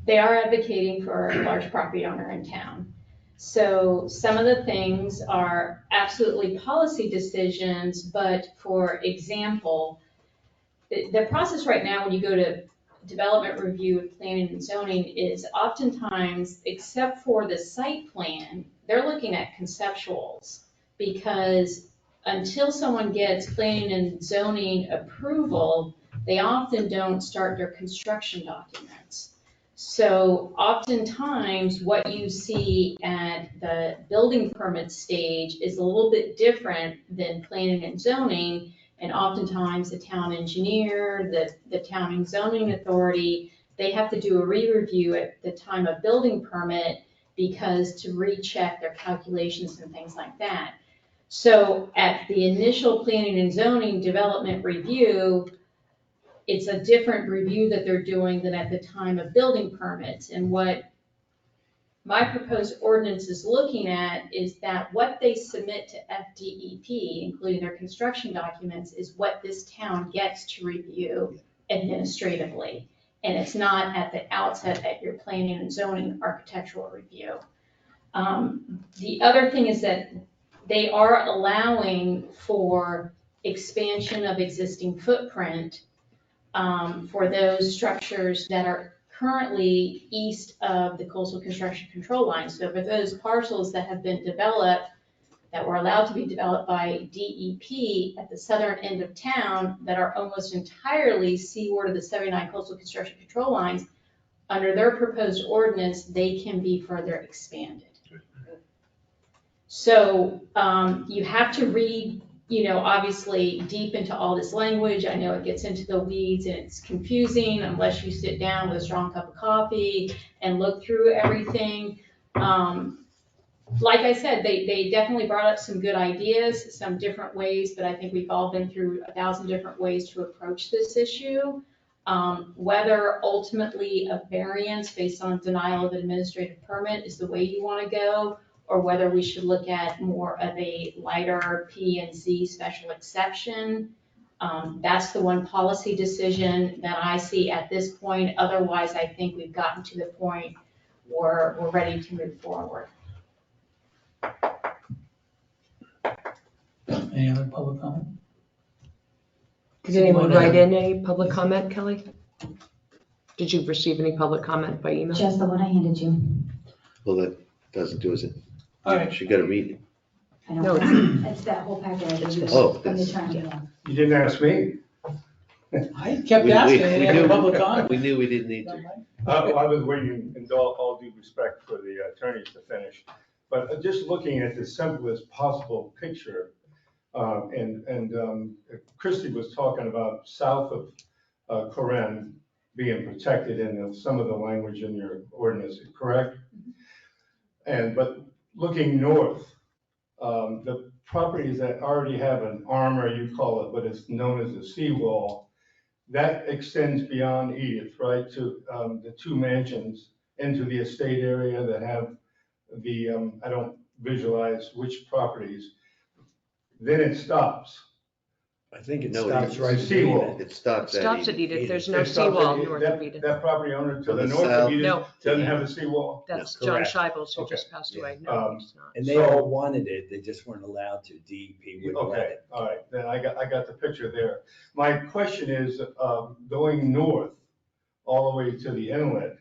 They are advocating for a large property owner in town. So some of the things are absolutely policy decisions, but for example, the process right now when you go to development review of planning and zoning is oftentimes, except for the site plan, they're looking at conceptuals, because until someone gets planning and zoning approval, they often don't start their construction documents. So oftentimes what you see at the building permit stage is a little bit different than planning and zoning. And oftentimes the town engineer, the town and zoning authority, they have to do a re-review at the time of building permit because to recheck their calculations and things like that. So at the initial planning and zoning development review, it's a different review that they're doing than at the time of building permits. And what my proposed ordinance is looking at is that what they submit to FDEP, including their construction documents, is what this town gets to review administratively. And it's not at the outset at your planning and zoning architectural review. The other thing is that they are allowing for expansion of existing footprint for those structures that are currently east of the coastal construction control line. So for those parcels that have been developed, that were allowed to be developed by DEP at the southern end of town that are almost entirely seaward of the 79 coastal construction control lines, under their proposed ordinance, they can be further expanded. So you have to read, obviously deep into all this language. I know it gets into the weeds and it's confusing unless you sit down with a strong cup of coffee and look through everything. Like I said, they definitely brought up some good ideas, some different ways, but I think we've all been through 1,000 different ways to approach this issue. Whether ultimately a variance based on denial of administrative permit is the way you want to go, or whether we should look at more of a lighter P&Z special exception. That's the one policy decision that I see at this point. Otherwise, I think we've gotten to the point where we're ready to move forward. Any other public comment? Did anyone write in any public comment, Kelly? Did you receive any public comment by email? Just the one I handed you. Well, that doesn't do it. All right. She got to read it. I No, don't, it's that whole packet I gave you. Oh, From the that's- attorney, yeah. You didn't ask me. I kept We- asking, we any other knew- public comment? We knew we didn't need to. I was waiting, in all due respect, for the attorneys to finish. But just looking at the simplest possible picture, Christie was talking about south of Corinne being protected in some of the language in your ordinance, correct? But looking north, the properties that already have an armor, you call it, but it's known as a seawall, that extends beyond Edith, right, to the two mansions into the estate area that have the, I don't visualize which properties. Then it stops. I think it No, stops it's right. seawall. It stops at Stops at Edith. Edith, there's no It stops seawall at north that- of Edith. That property owner to On the the north south. of Edith No. doesn't have a seawall? That's No, John correct. Scheibels, who Okay. just passed away. No, Um, he's not. And they all wanted it, they just weren't allowed to. DEP wouldn't let Okay, it. all right, then I got the picture there. My question is, going north, all the way to the inlet,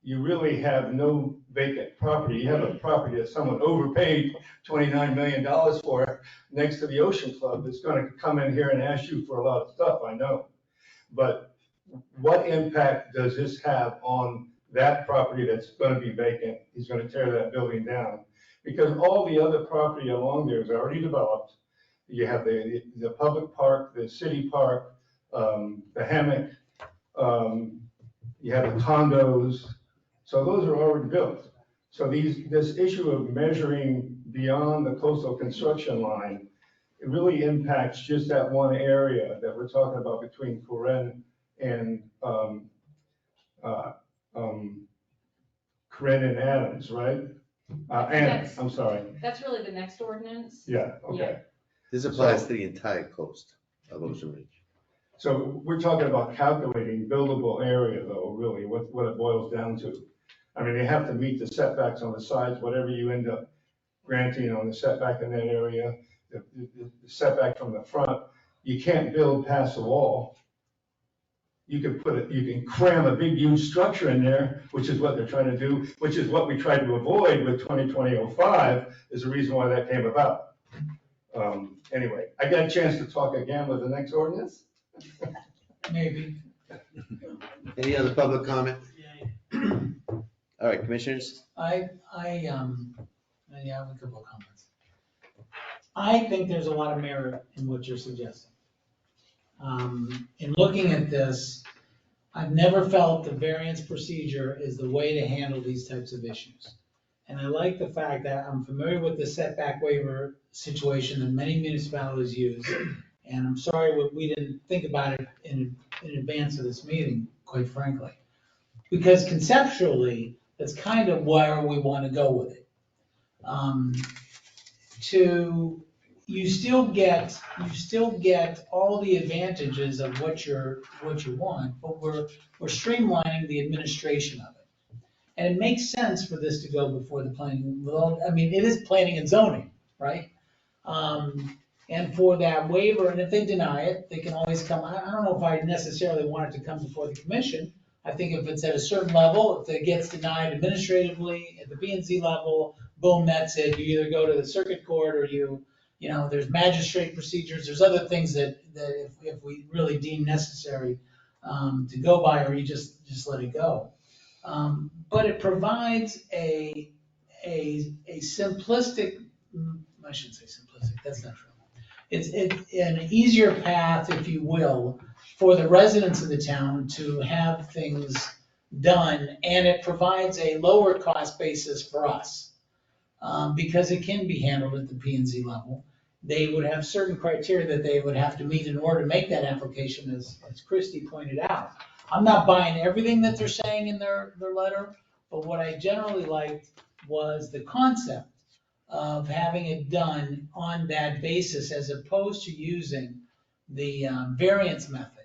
you really have no vacant property. You have a property that someone overpaid $29 million for next to the Ocean Club that's gonna come in here and ask you for a lot of stuff, I know. But what impact does this have on that property that's gonna be vacant, he's gonna tear that building down. Because all the other property along there is already developed. You have the public park, the city park, the hammock, you have the condos, so those are already built. So this issue of measuring beyond the coastal construction line, it really impacts just that one area that we're talking about between Corinne and Adams, right? Yes. I'm sorry, That's really the next ordinance. yeah, okay. This applies to the entire coast of Ocean Ridge. So we're talking about calculating buildable area though, really, what it boils down to. I mean, they have to meet the setbacks on the sides, whatever you end up granting on the setback in that area, the setback from the front. You can't build past the wall. You can cram a big huge structure in there, which is what they're trying to do, which is what we tried to avoid with 2020-05, is the reason why that came about. Anyway, I got a chance to talk again with the next ordinance? Maybe. Any other public comment? All right, commissioners? I have a couple of comments. I think there's a lot of merit in what you're suggesting. In looking at this, I've never felt the variance procedure is the way to handle these types of issues. And I like the fact that I'm familiar with the setback waiver situation that many municipalities use. And I'm sorry we didn't think about it in advance of this meeting, quite frankly. Because conceptually, that's kind of where we want to go with it. You still get all the advantages of what you want, but we're streamlining the administration of it. And it makes sense for this to go before the planning. Well, I mean, it is planning and zoning, right? And for that waiver, and if they deny it, they can always come. I don't know if I necessarily want it to come before the commission. I think if it's at a certain level, if it gets denied administratively at the P&Z level, boom, that's it. You either go to the circuit court or you know, there's magistrate procedures. There's other things that if we really deem necessary to go by, or you just let it go. But it provides a simplistic, I shouldn't say simplistic, that's not true. It's an easier path, if you will, for the residents of the town to have things done, and it provides a lower cost basis for us because it can be handled at the P&Z level. They would have certain criteria that they would have to meet in order to make that application, as Christy pointed out. I'm not buying everything that they're saying in their letter, but what I generally liked was the concept of having it done on that basis as opposed to using the variance method.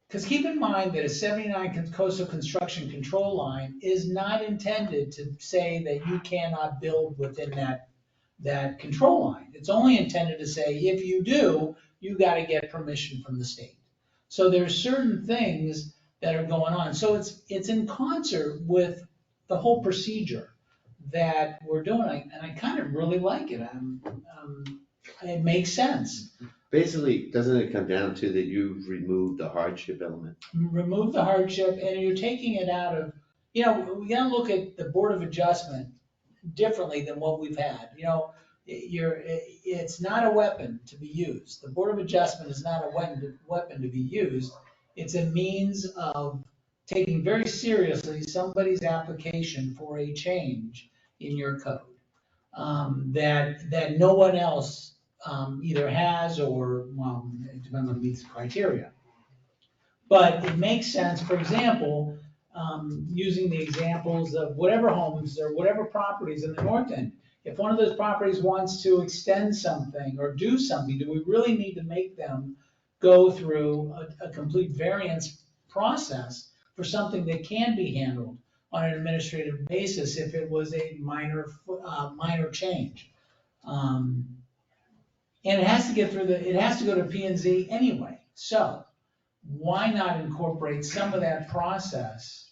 Because keep in mind that a 79 coastal construction control line is not intended to say that you cannot build within that control line. It's only intended to say, if you do, you got to get permission from the state. So there's certain things that are going on. So it's in concert with the whole procedure that we're doing, and I kind of really like it. It makes sense. Basically, doesn't it come down to that you've removed the hardship element? Remove the hardship, and you're taking it out of, we gotta look at the Board of Adjustment differently than what we've had. It's not a weapon to be used. The Board of Adjustment is not a weapon to be used. It's a means of taking very seriously somebody's application for a change in your code that no one else either has or, well, it depends on meets criteria. But it makes sense, for example, using the examples of whatever homes or whatever properties in the north end. If one of those properties wants to extend something or do something, do we really need to make them go through a complete variance process for something that can be handled on an administrative basis if it was a minor change? And it has to get through it has to go to P&Z anyway. So why not incorporate some of that process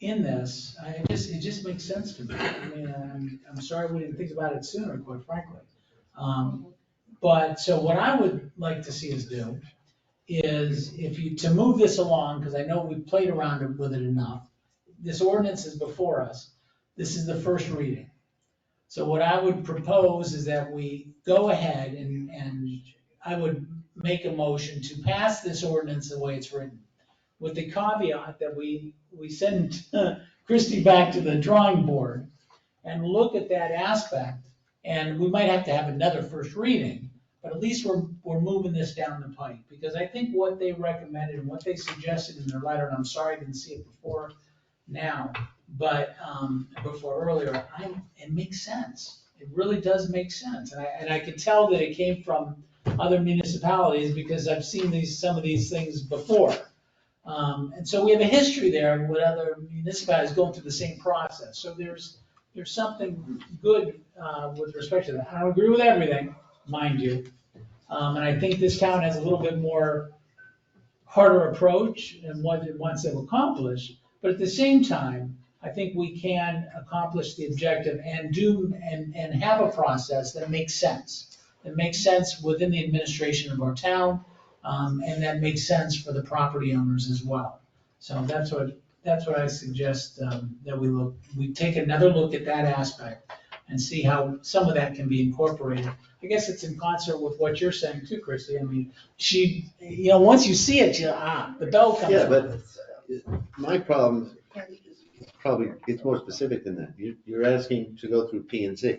in this? It just makes sense to me. I mean, I'm sorry we didn't think about it sooner, quite frankly. But so what I would like to see us do is to move this along, because I know we've played around with it enough. This ordinance is before us. This is the first reading. So what I would propose is that we go ahead and I would make a motion to pass this ordinance the way it's written, with the caveat that we send Christie back to the drawing board and look at that aspect. And we might have to have another first reading, but at least we're moving this down the pipe. Because I think what they recommended and what they suggested in their letter, and I'm sorry I didn't see it before now, but before earlier, it makes sense. It really does make sense. And I can tell that it came from other municipalities because I've seen some of these things before. And so we have a history there with other municipalities going through the same process. So there's something good with respect to that. I don't agree with everything, mind you. And I think this town has a little bit more harder approach in what it wants to accomplish. But at the same time, I think we can accomplish the objective and have a process that makes sense. That makes sense within the administration of our town, and that makes sense for the property owners as well. So that's what I suggest, that we take another look at that aspect and see how some of that can be incorporated. I guess it's in concert with what you're saying too, Christie. I mean, once you see it, the bell comes. Yeah, but my problem probably it's more specific than that. You're asking to go through P and Z,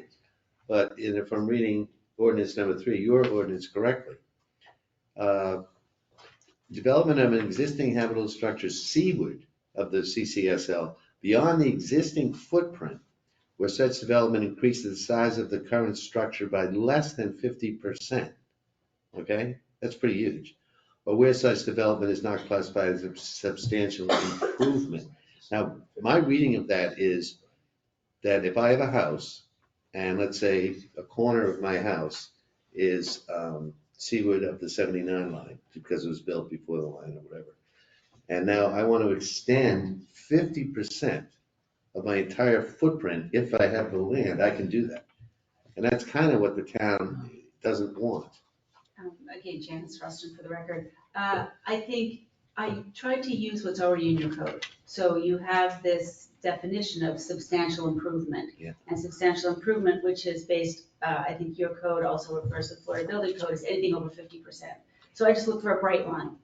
but if I'm reading ordinance number 3, your ordinance correctly, development of an existing habitable structure seaward of the CCSL beyond the existing footprint where such development increases the size of the current structure by less than 50%. Okay, that's pretty huge. But where such development is not classified as a substantial improvement. Now, my reading of that is that if I have a house, and let's say a corner of my house is seaward of the 79 line because it was built before the line or whatever, and now I want to extend 50% of my entire footprint, if I have the land, I can do that. And that's kind of what the town doesn't want. Again, Janice Rustin for the record. I think I tried to use what's already in your code. So you have this definition of substantial improvement. Yeah. And substantial improvement, which is based, I think your code also refers to the Florida Building Code, is anything over 50%. So I just look for a bright line,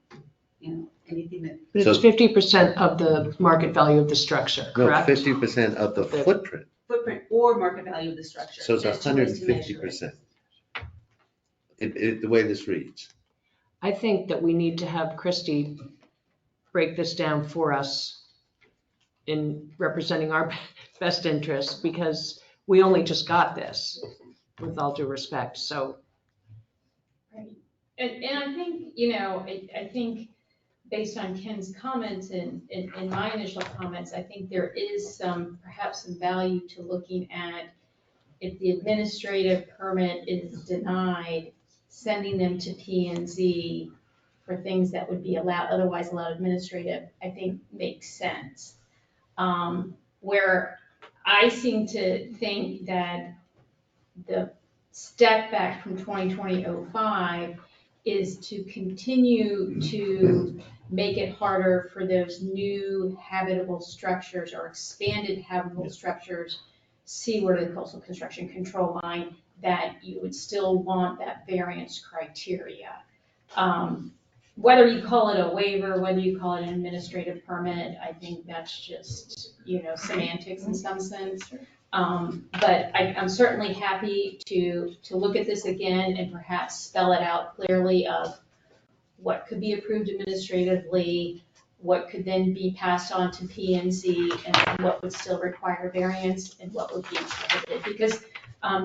anything that. But it's 50% of the market value of the structure, No, correct? 50% of the footprint. Footprint or market value of the structure. So it's There's two ways to measure it. 150%. The way this reads. I think that we need to have Christie break this down for us in representing our best interests, because we only just got this, with all due respect, so. Right. And I think, I think based on Ken's comments and my initial comments, I think there is perhaps some value to looking at if the administrative permit is denied, sending them to P and Z for things that would be otherwise allowed administrative, I think makes sense. Where I seem to think that the step back from 2020-05 is to continue to make it harder for those new habitable structures or expanded habitable structures seaward of the coastal construction control line, that you would still want that variance criteria. Whether you call it a waiver, whether you call it an administrative permit, I think that's just, semantics in some sense. But I'm certainly happy to look at this again and perhaps spell it out clearly of what could be approved administratively, what could then be passed on to P and Z, and what would still require variance and what would be prohibited. Because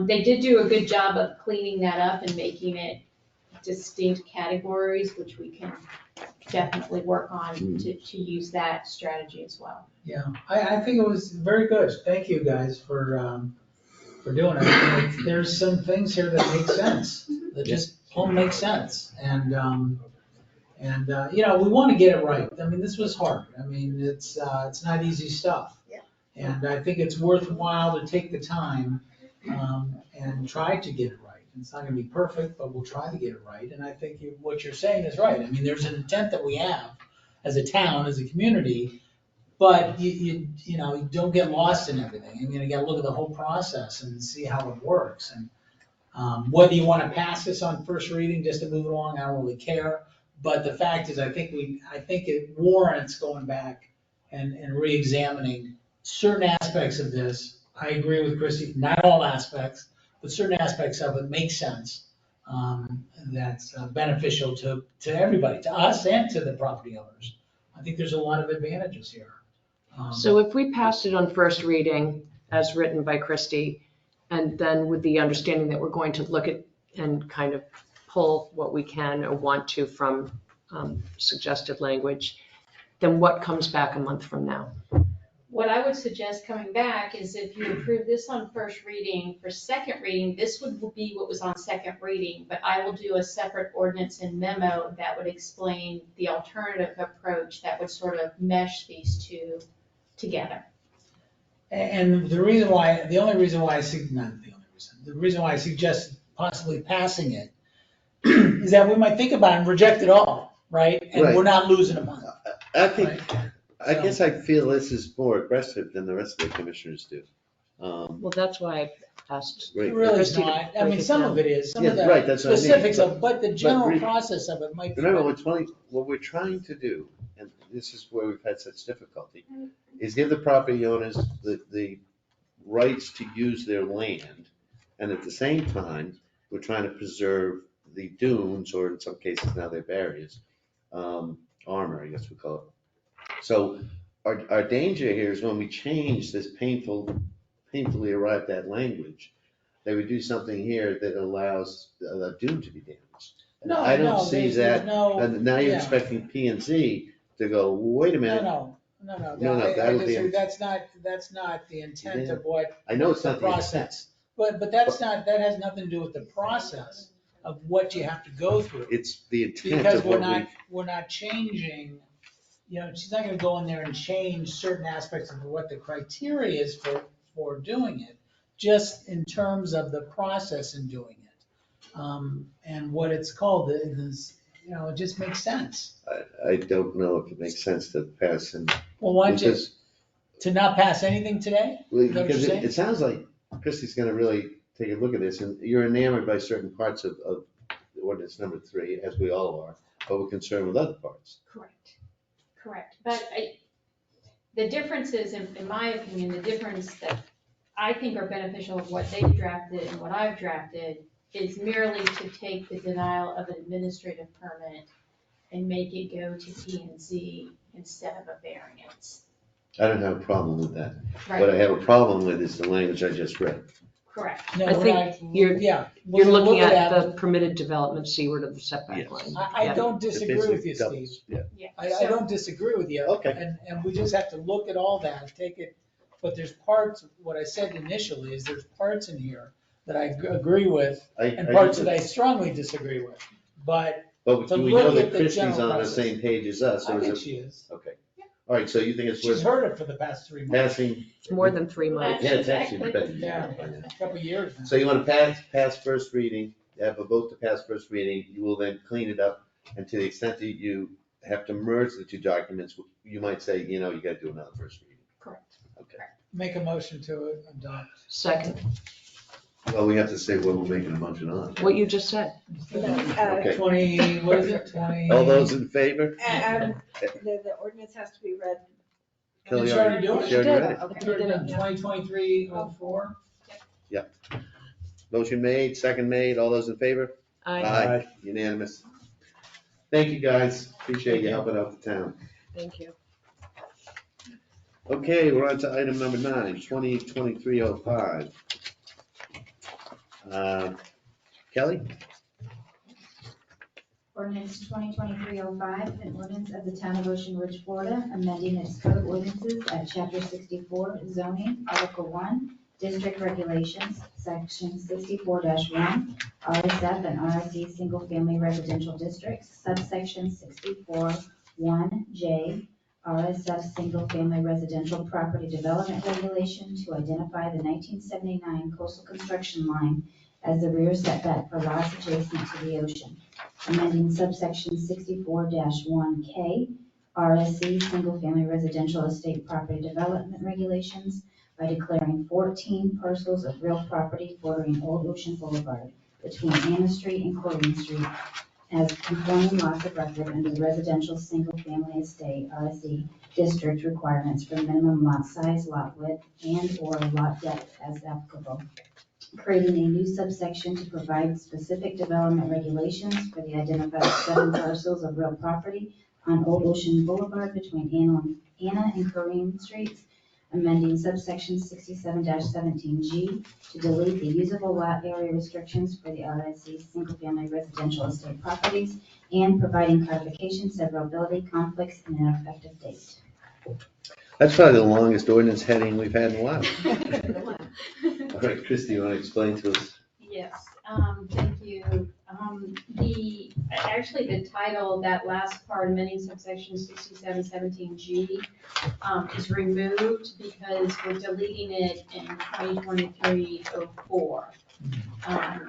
they did do a good job of cleaning that up and making it distinct categories, which we can definitely work on to use that strategy as well. Yeah, I think it was very good. Thank you guys for doing it. There's some things here that make sense, that just don't make sense. And we want to get it right. I mean, this was hard. I mean, it's not easy stuff. Yeah. And I think it's worthwhile to take the time and try to get it right. It's not gonna be perfect, but we'll try to get it right. And I think what you're saying is right. I mean, there's an intent that we have as a town, as a community, but you don't get lost in everything. I mean, you gotta look at the whole process and see how it works. And whether you wanna pass this on first reading just to move it along, I don't really care. But the fact is, I think it warrants going back and re-examining certain aspects of this. I agree with Christie, not all aspects, but certain aspects of it make sense. That's beneficial to everybody, to us and to the property owners. I think there's a lot of advantages here. So if we passed it on first reading as written by Christie, and then with the understanding that we're going to look at and kind of pull what we can or want to from suggested language, then what comes back a month from now? What I would suggest coming back is if you approve this on first reading, for second reading, this would be what was on second reading, but I will do a separate ordinance and memo that would explain the alternative approach that would sort of mesh these two together. And the reason why I suggest possibly passing it is that we might think about it and reject it all, right? And Right. we're not losing a month. I guess I feel this is more aggressive than the rest of the commissioners do. Well, that's why I asked. Right. It really is Christie to not. I break mean, it some down. of it is, some Yeah, of the right, that's what I mean. specifics of, but the general re- process of it might be. Remember, what's funny, what we're trying to do, and this is where we've had such difficulty, is give the property owners the rights to use their land. And at the same time, we're trying to preserve the dunes, or in some cases now they're barriers, armor, I guess we call it. So our danger here is when we change this painfully arrived at language, that we do something here that allows the dune to be damaged. And No, I no, don't see there's that, no- and now you're yeah. expecting P and Z to go, wait a minute. No, No, I that'll be- disagree. That's not the intent of what. I know it's the not the intent. process. But that has nothing to do with the process of what you have to go through. It's the intent Because of what we. we're not changing, she's not gonna go in there and change certain aspects of what the criteria is for doing it, just in terms of the process in doing it. And what it's called is, it just makes sense. I don't know if it makes sense to pass and. Well, why don't you, because- to not pass anything today? Is that what Because you're saying? it sounds like Christie's gonna really take a look at this, and you're enamored by certain parts of ordinance number 3, as we all are, but we're concerned with other parts. Correct. But the differences, in my opinion, the difference that I think are beneficial of what they've drafted and what I've drafted is merely to take the denial of an administrative permit and make it go to P and Z instead of a variance. I don't have a problem with that. What I Right, have a problem with is the language I just read. correct. No, I we're think not- you're- yeah, You're we're gonna looking look at that. the permitted development seaward of the setback Yes. line. I Yeah. don't disagree with you, Basically Steve. doubles, yeah. Yeah. I So- don't disagree with you. Okay. And we just have to look at all that, take it, but there's parts, what I said initially is there's parts in here that I agree with and parts that I strongly disagree with. But But to do we know look that at the Christie's general on the process. same page as us, I or think is it? she is. Okay. All right, so you think it's She's worth heard it for the past 3 months, passing? More than 3 months. Yeah, it's actually Exactly. been. Yeah. a couple of years now. So you want to pass first reading, have a vote to pass first reading, you will then clean it up, and to the extent that you have to merge the two documents, you might say, you gotta do another first reading. Correct. Okay. Make a motion to adopt. Second, Well, we have to say what we're making a motion on. what you just said. Okay. 20, what is it, 20? All those in favor? The ordinance has to be read. Kelly Did you already do it? she already read it. Okay. 2023-04. Motion made, second made, all those in favor? Aye, Unanimous. Thank you, guys. Appreciate you helping out the town. thank you. Okay, we're on to item number 9, 2023-05. Kelly? Ordinance 2023-05, an ordinance of the Town of Ocean Ridge, Florida, amending its code of ordinances at Chapter 64 zoning, Article 1, District Regulations, Section 64-1, RSF and RSC Single Family Residential Districts, subsection 64-1J, RSF Single Family Residential Property Development Regulation to identify the 1979 coastal construction line as the rear setback for lots adjacent to the ocean, amending subsection 64-1K RSC Single-Family Residential Estate Property Development Regulations by declaring 14 parcels of real property bordering Old Ocean Boulevard between Anna Street and Corrigan Street as conforming lots of record under the Residential Single-Family Estate RSC District requirements for minimum lot size, lot width, and/or lot depth as applicable, creating a new subsection to provide specific development regulations for the identified 7 parcels of real property on Old Ocean Boulevard between Anna and Corrigan Streets, amending subsection 67-17G to delete the usable lot area restrictions for the RSC single-family residential estate properties, and providing clarification, severability, conflicts, and an effective date. That's probably the longest ordinance heading we've had in a while. All right, Christie, you want to explain to us? Yes, thank you. Actually, the title, that last part, amending subsection 6717G, is removed because we're deleting it in 2023-04.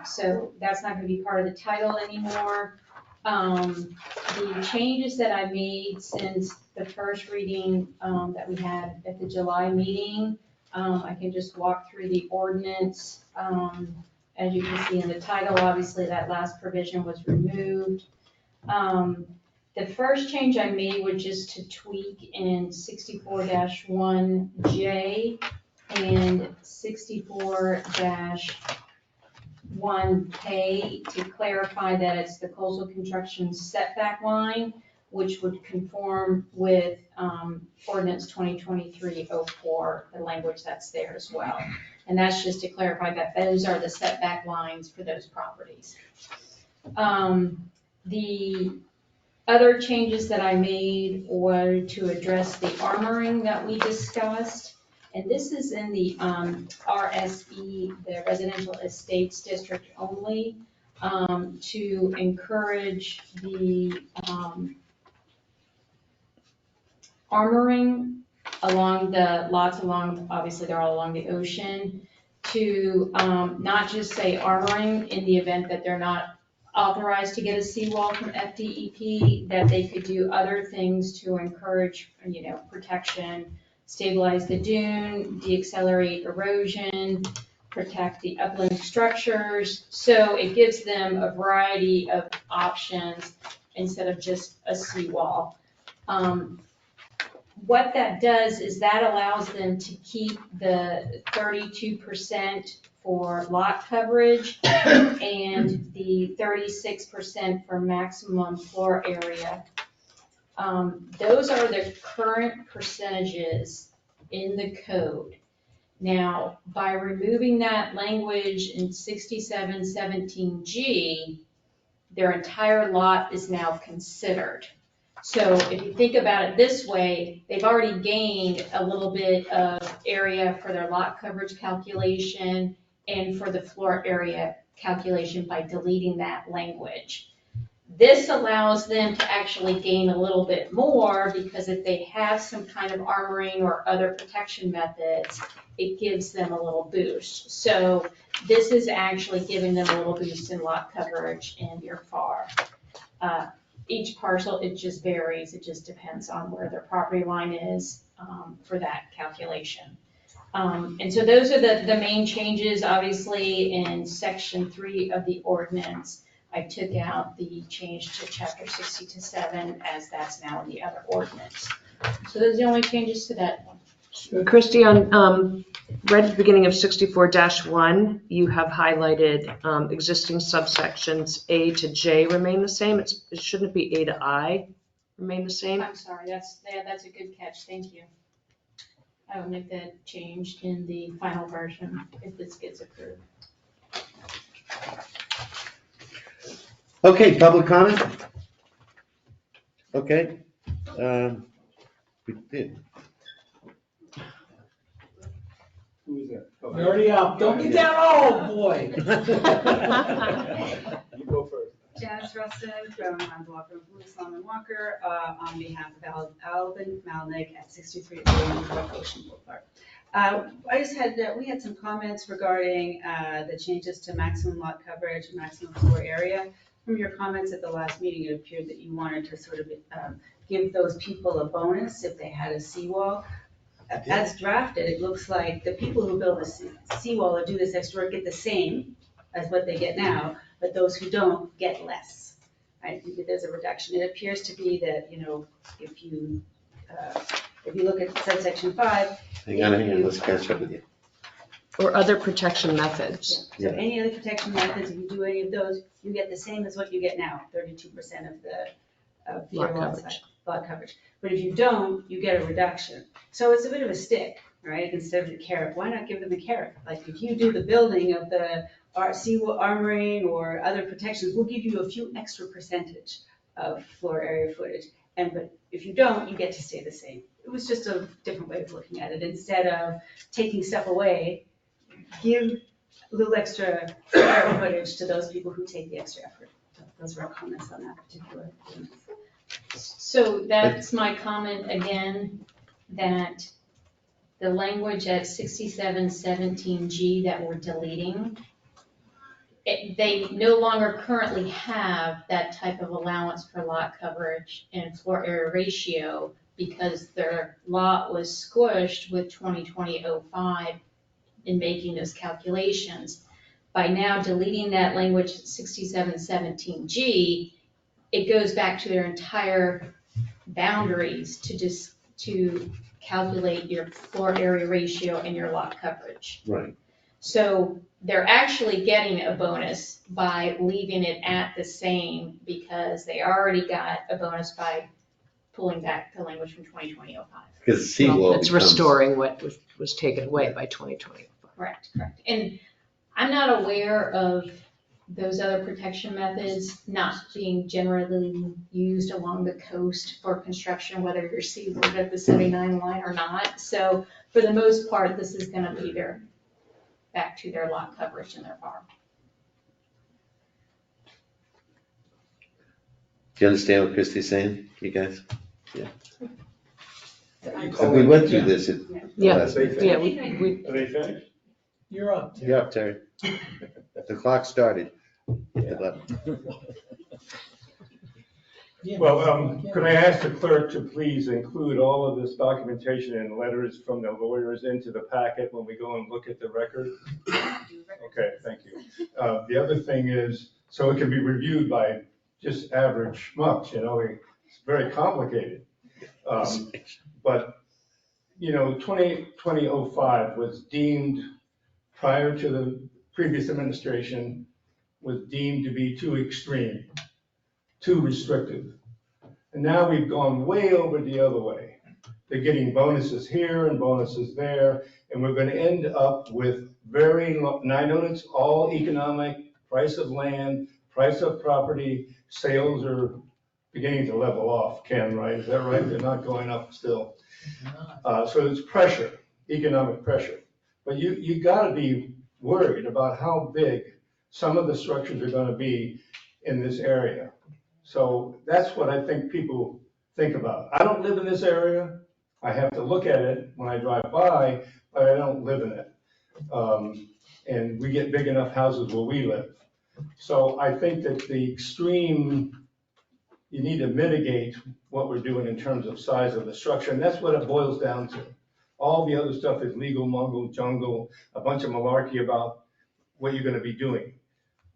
So that's not gonna be part of the title anymore. The changes that I made since the first reading, that we had at the July meeting, I can just walk through the ordinance. As you can see in the title, obviously that last provision was removed. The first change I made was just to tweak in 64-1J and 64-1K to clarify that it's the coastal construction setback line, which would conform with ordinance 2023-04, the language that's there as well. And that's just to clarify that those are the setback lines for those properties. The other changes that I made were to address the armoring that we discussed. And this is in the RSE, the Residential Estates District only, to encourage the armoring along the lots along, obviously they're all along the ocean, to not just say armoring in the event that they're not authorized to get a seawall from FDEP, that they could do other things to encourage, protection, stabilize the dune, deaccelerate erosion, protect the upland structures. So it gives them a variety of options instead of just a seawall. What that does is that allows them to keep the 32% for lot coverage and the 36% for maximum floor area. Those are the current percentages in the code. Now, by removing that language in 6717G, their entire lot is now considered. So if you think about it this way, they've already gained a little bit of area for their lot coverage calculation and for the floor area calculation by deleting that language. This allows them to actually gain a little bit more because if they have some kind of armoring or other protection methods, it gives them a little boost. So this is actually giving them a little boost in lot coverage and your FAR. Each parcel, it just varies. It just depends on where their property line is for that calculation. And so those are the main changes. Obviously, in section 3 of the ordinance, I took out the change to chapter 60-7 as that's now in the other ordinance. So those are the only changes to that one. Christie, on right at the beginning of 64-1, you have highlighted existing subsections A to J remain the same. It shouldn't be A to I remain the same. I'm sorry, that's a good catch, thank you. I will make that change in the final version if this gets approved. Okay, public comment? Okay. We did. Who is that? Oh, You're already up. Don't get down. Oh, boy. You go first. Janice Rustin from the law firm Lewis Long and Walker, on behalf of Alvin Malnick at 63 Ocean Boulevard. We had some comments regarding the changes to maximum lot coverage, maximum floor area. From your comments at the last meeting, it appeared that you wanted to sort of give those people a bonus if they had a seawall. As drafted, it looks like the people who build a seawall or do this extra work get the same as what they get now, but those who don't get less. I think that there's a reduction. It appears to be that, if you look at subsection 5. Hang on, let's catch up with you. Or other protection methods. So any other protection methods, if you do any of those, you get the same as what you get now, 32% of your lot coverage. But if you don't, you get a reduction. So it's a bit of a stick, right? Instead of a carrot, why not give them a carrot? Like if you do the building of the seawall armoring or other protections, we'll give you a few extra percentage of floor area footage. But if you don't, you get to stay the same. It was just a different way of looking at it. Instead of taking stuff away, give a little extra square footage to those people who take the extra effort. Those were our comments on that particular thing. So that's my comment again, that the language at 6717G that we're deleting, they no longer currently have that type of allowance for lot coverage and floor area ratio because their lot was squished with 2020-05 in making those calculations. By now deleting that language 6717G, it goes back to their entire boundaries to calculate your floor area ratio and your lot coverage. Right. So they're actually getting a bonus by leaving it at the same because they already got a bonus by pulling back the language from 2020-05. Because the seawall It's becomes. restoring what was taken away by 2020. Correct. And I'm not aware of those other protection methods not being generally used along the coast for construction, whether you're seaward at the 79 line or not. So for the most part, this is gonna be back to their lot coverage in their farm. Do you understand what Christie's saying, you guys? Yeah. We went through this at the Yeah. last meeting. Yeah, we Are they finished? You're up. You're up, Terry. The clock started. Yeah. Well, could I ask the clerk to please include all of this documentation and letters from the lawyers into the packet when we go and look at the record? Okay, thank you. The other thing is, so it can be reviewed by just average schmucks, it's very complicated. But, 2005 was deemed, prior to the previous administration, was deemed to be too extreme, too restrictive. And now we've gone way over the other way. They're getting bonuses here and bonuses there, and we're going to end up with very low, and I know it's all economic, price of land, price of property, sales are beginning to level off, Ken, right? Is that right? They're not going up still. So it's pressure, economic pressure. But you got to be worried about how big some of the structures are going to be in this area. So that's what I think people think about. I don't live in this area. I have to look at it when I drive by, but I don't live in it. And we get big enough houses where we live. So I think that the extreme, you need to mitigate what we're doing in terms of size of the structure, and that's what it boils down to. All the other stuff is legal mumble jungle, a bunch of malarkey about what you're going to be doing.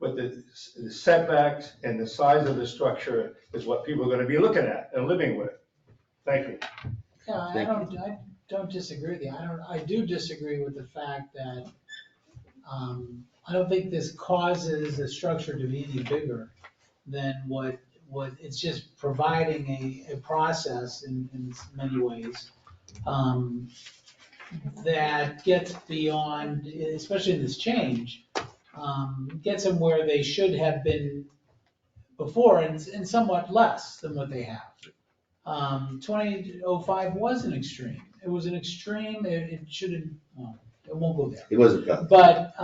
But the setbacks and the size of the structure is what people are going to be looking at and living with. Thank you. Yeah, I don't disagree with you. I do disagree with the fact that I don't think this causes the structure to be any bigger than what it's just providing a process in many ways that gets beyond, especially in this change, gets them where they should have been before and somewhat less than what they have. 2005 was an extreme. It was an extreme. It it won't go there. It wasn't done. But,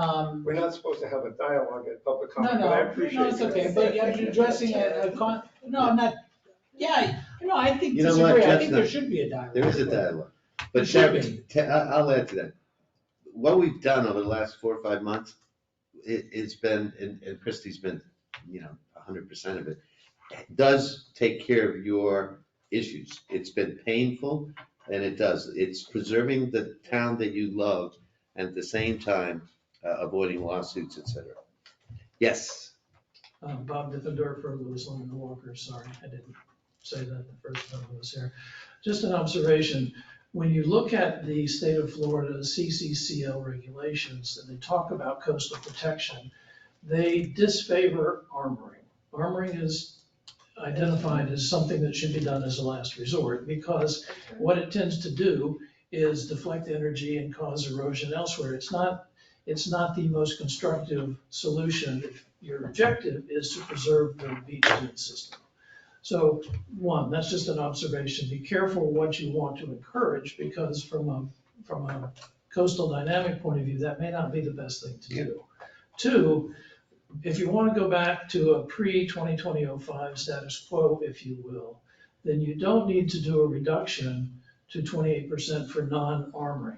We're not supposed to have a dialogue at public no, comment, but I no, appreciate no, it's that. okay, but I'm addressing no, I'm not, yeah, no, I think, You know what, disagree, I think Chestnut? there should be a dialogue. There is a dialogue. There But should Terry, be. I'll add to that. What we've done over the last 4 or 5 months, it's been, and Christie's been, 100% of it, does take care of your issues. It's been painful, and it does. It's preserving the town that you love, and at the same time, avoiding lawsuits, et cetera. Yes, Bob Diffendorfer, Lewis Long and Walker, sorry, I didn't say that the first time I was here. Just an observation, when you look at the state of Florida CCCL regulations, and they talk about coastal protection, they disfavor armoring. Armoring is identified as something that should be done as a last resort, because what it tends to do is deflect energy and cause erosion elsewhere. It's not the most constructive solution if your objective is to preserve the beachfront system. So one, that's just an observation. Be careful what you want to encourage, because from a coastal dynamic point of view, that may not be the best thing to do. Two, if you want to go back to a pre-2020-05 status quo, if you will, then you don't need to do a reduction to 28% for non-armoring.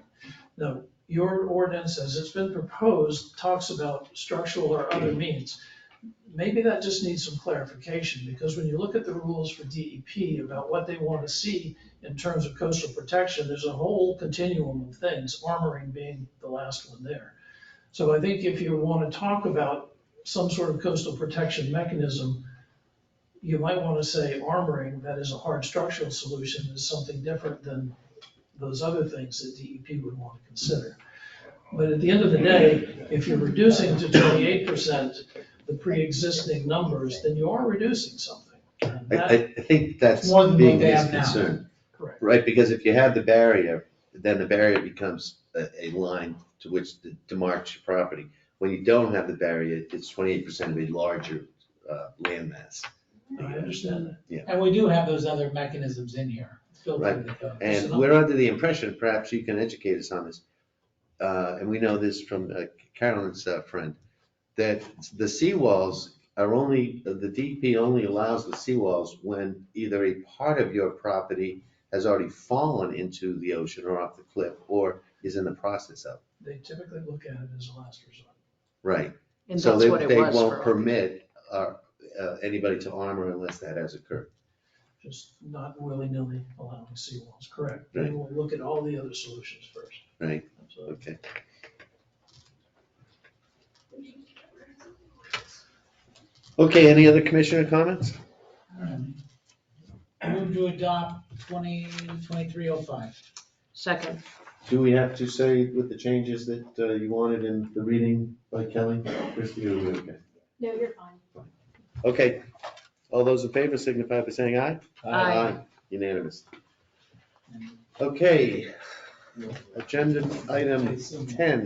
Now, your ordinance, as it's been proposed, talks about structural or other means. Maybe that just needs some clarification, because when you look at the rules for DEP about what they want to see in terms of coastal protection, there's a whole continuum of things, armoring being the last one there. So I think if you want to talk about some sort of coastal protection mechanism, you might want to say armoring, that is a hard structural solution, is something different than those other things that DEP would want to consider. But at the end of the day, if you're reducing to 28% the pre-existing numbers, then you are reducing something. And that- I think that's More than being what they have now. misconcerned. Correct. Right, because if you have the barrier, then the barrier becomes a line to which to mark your property. When you don't have the barrier, it's 28% of a larger landmass. I understand that. And we do have those other mechanisms in here. It's built into the code. And we're under the impression, perhaps you can educate us on this, and we know this from Carolyn's friend, that the seawalls are only, the DEP only allows the seawalls when either a part of your property has already fallen into the ocean or off the cliff, or is in the process of. They typically look at it as a last resort. Right. And So that's what it they was won't for. permit anybody to armor unless that has occurred. Just not willy-nilly allowing seawalls, correct. They Right. will look at all the other solutions first. Right. Absolutely. Okay. Okay, any other commissioner comments? Move to adopt 2023-05. Second, Do we have to say with the changes that you wanted in the reading by Kelly? Christie, are we okay? No, you're fine. Okay, all those in favor signify by saying aye. Aye. Unanimous. Okay, agenda item 10,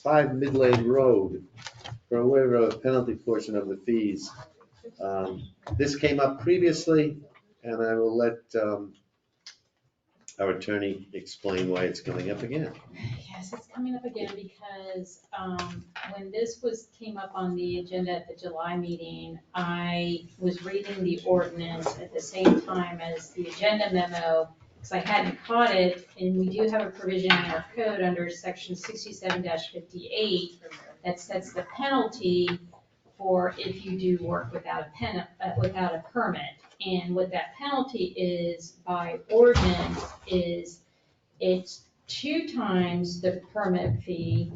5 Midlane Road, for a waiver of penalty portion of the fees. This came up previously, and I will let our attorney explain why it's coming up again. Yes, it's coming up again because when this came up on the agenda at the July meeting, I was reading the ordinance at the same time as the agenda memo, because I hadn't caught it, and we do have a provision in our code under section 67-58 that sets the penalty for if you do work without a permit. And what that penalty is by ordinance is it's 2 times the permit fee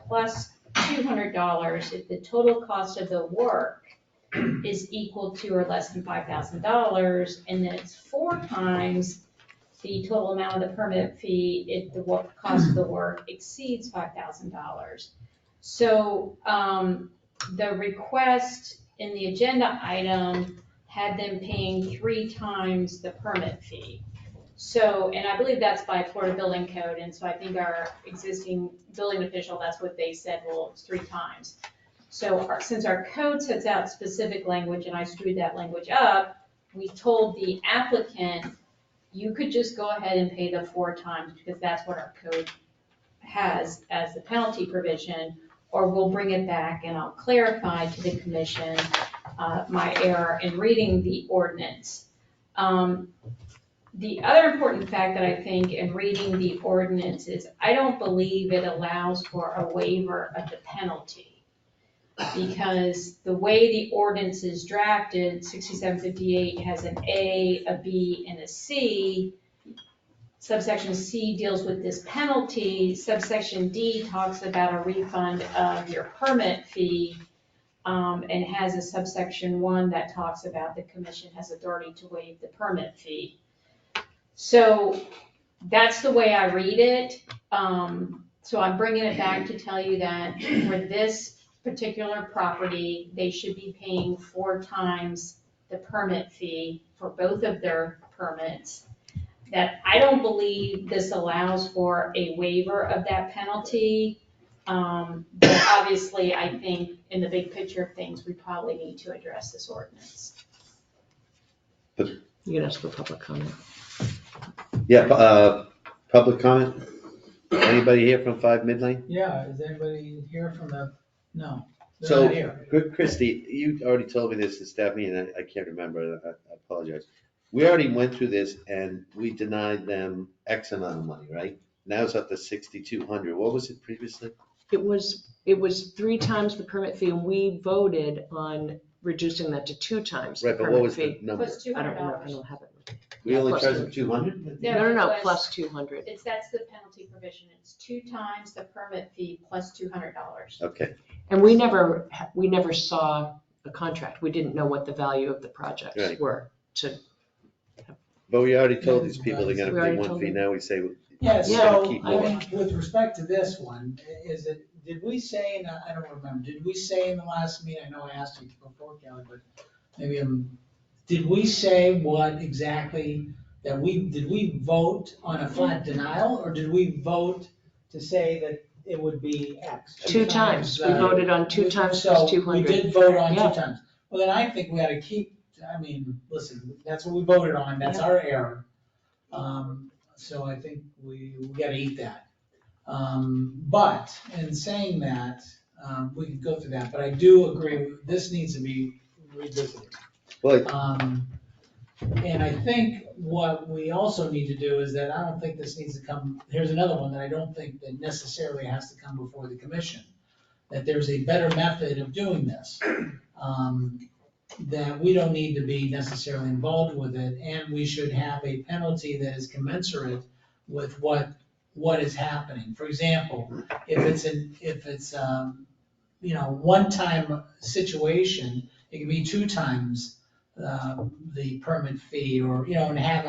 plus $200 if the total cost of the work is equal to or less than $5,000, and then it's 4 times the total amount of the permit fee if the cost of the work exceeds $5,000. So the request in the agenda item had them paying 3 times the permit fee. So, and I believe that's by Florida Building Code, and so I think our existing building official, that's what they said, well, it's 3 times. So since our code sets out specific language and I screwed that language up, we told the applicant, you could just go ahead and pay the 4 times because that's what our code has as the penalty provision, or we'll bring it back and I'll clarify to the commission my error in reading the ordinance. The other important fact that I think in reading the ordinance is I don't believe it allows for a waiver of the penalty. Because the way the ordinance is drafted, 6758 has an A, a B, and a C. Subsection C deals with this penalty. Subsection D talks about a refund of your permit fee, and has a subsection 1 that talks about the commission has authority to waive the permit fee. So that's the way I read it. So I'm bringing it back to tell you that for this particular property, they should be paying 4 times the permit fee for both of their permits. That I don't believe this allows for a waiver of that penalty. But obviously, I think in the big picture of things, we probably need to address this ordinance. You can ask for public comment. Yeah, public comment? Anybody here from 5 Midlane? Yeah, is anybody here from the, no, they're So, not here. Christie, you already told me this, and Stephanie, and I can't remember, I apologize. We already went through this and we denied them X amount of money, right? Now it's up to 6,200. What was it previously? It was 3 times the permit fee, and we voted on reducing that to 2 times the Right, but what permit was the fee. number? Plus I don't know, I $200. don't have it. We only plus charged the- them 200? No, Plus- plus 200. That's the penalty provision. It's 2 times the permit fee plus $200. Okay, And we never saw a contract. We didn't know what the value of the projects Right. were. but we already told these people they're We gonna pay already one told fee, them. now we say, Yeah, gotta so, keep I more. mean, with respect to this one, is it, did we say, and I don't remember, did we say in the last meeting, I know I asked you before, Kelly, but maybe did we say what exactly, did we vote on a flat denial, or did we vote to say that it would be X? 2 times. We voted on 2 times plus So 200. we did vote on Yeah. 2 times. Well, then I think we ought to keep, I mean, listen, that's what we voted on, that's our error. So I think we gotta eat that. But in saying that, we can go through that, but I do agree, this needs to be revisited. well, And I think what we also need to do is that I don't think this needs to come, here's another one that I don't think that necessarily has to come before the commission. That there's a better method of doing this. That we don't need to be necessarily involved with it, and we should have a penalty that is commensurate with what is happening. For example, if it's one-time situation, it can be 2 times the permit fee, or, and have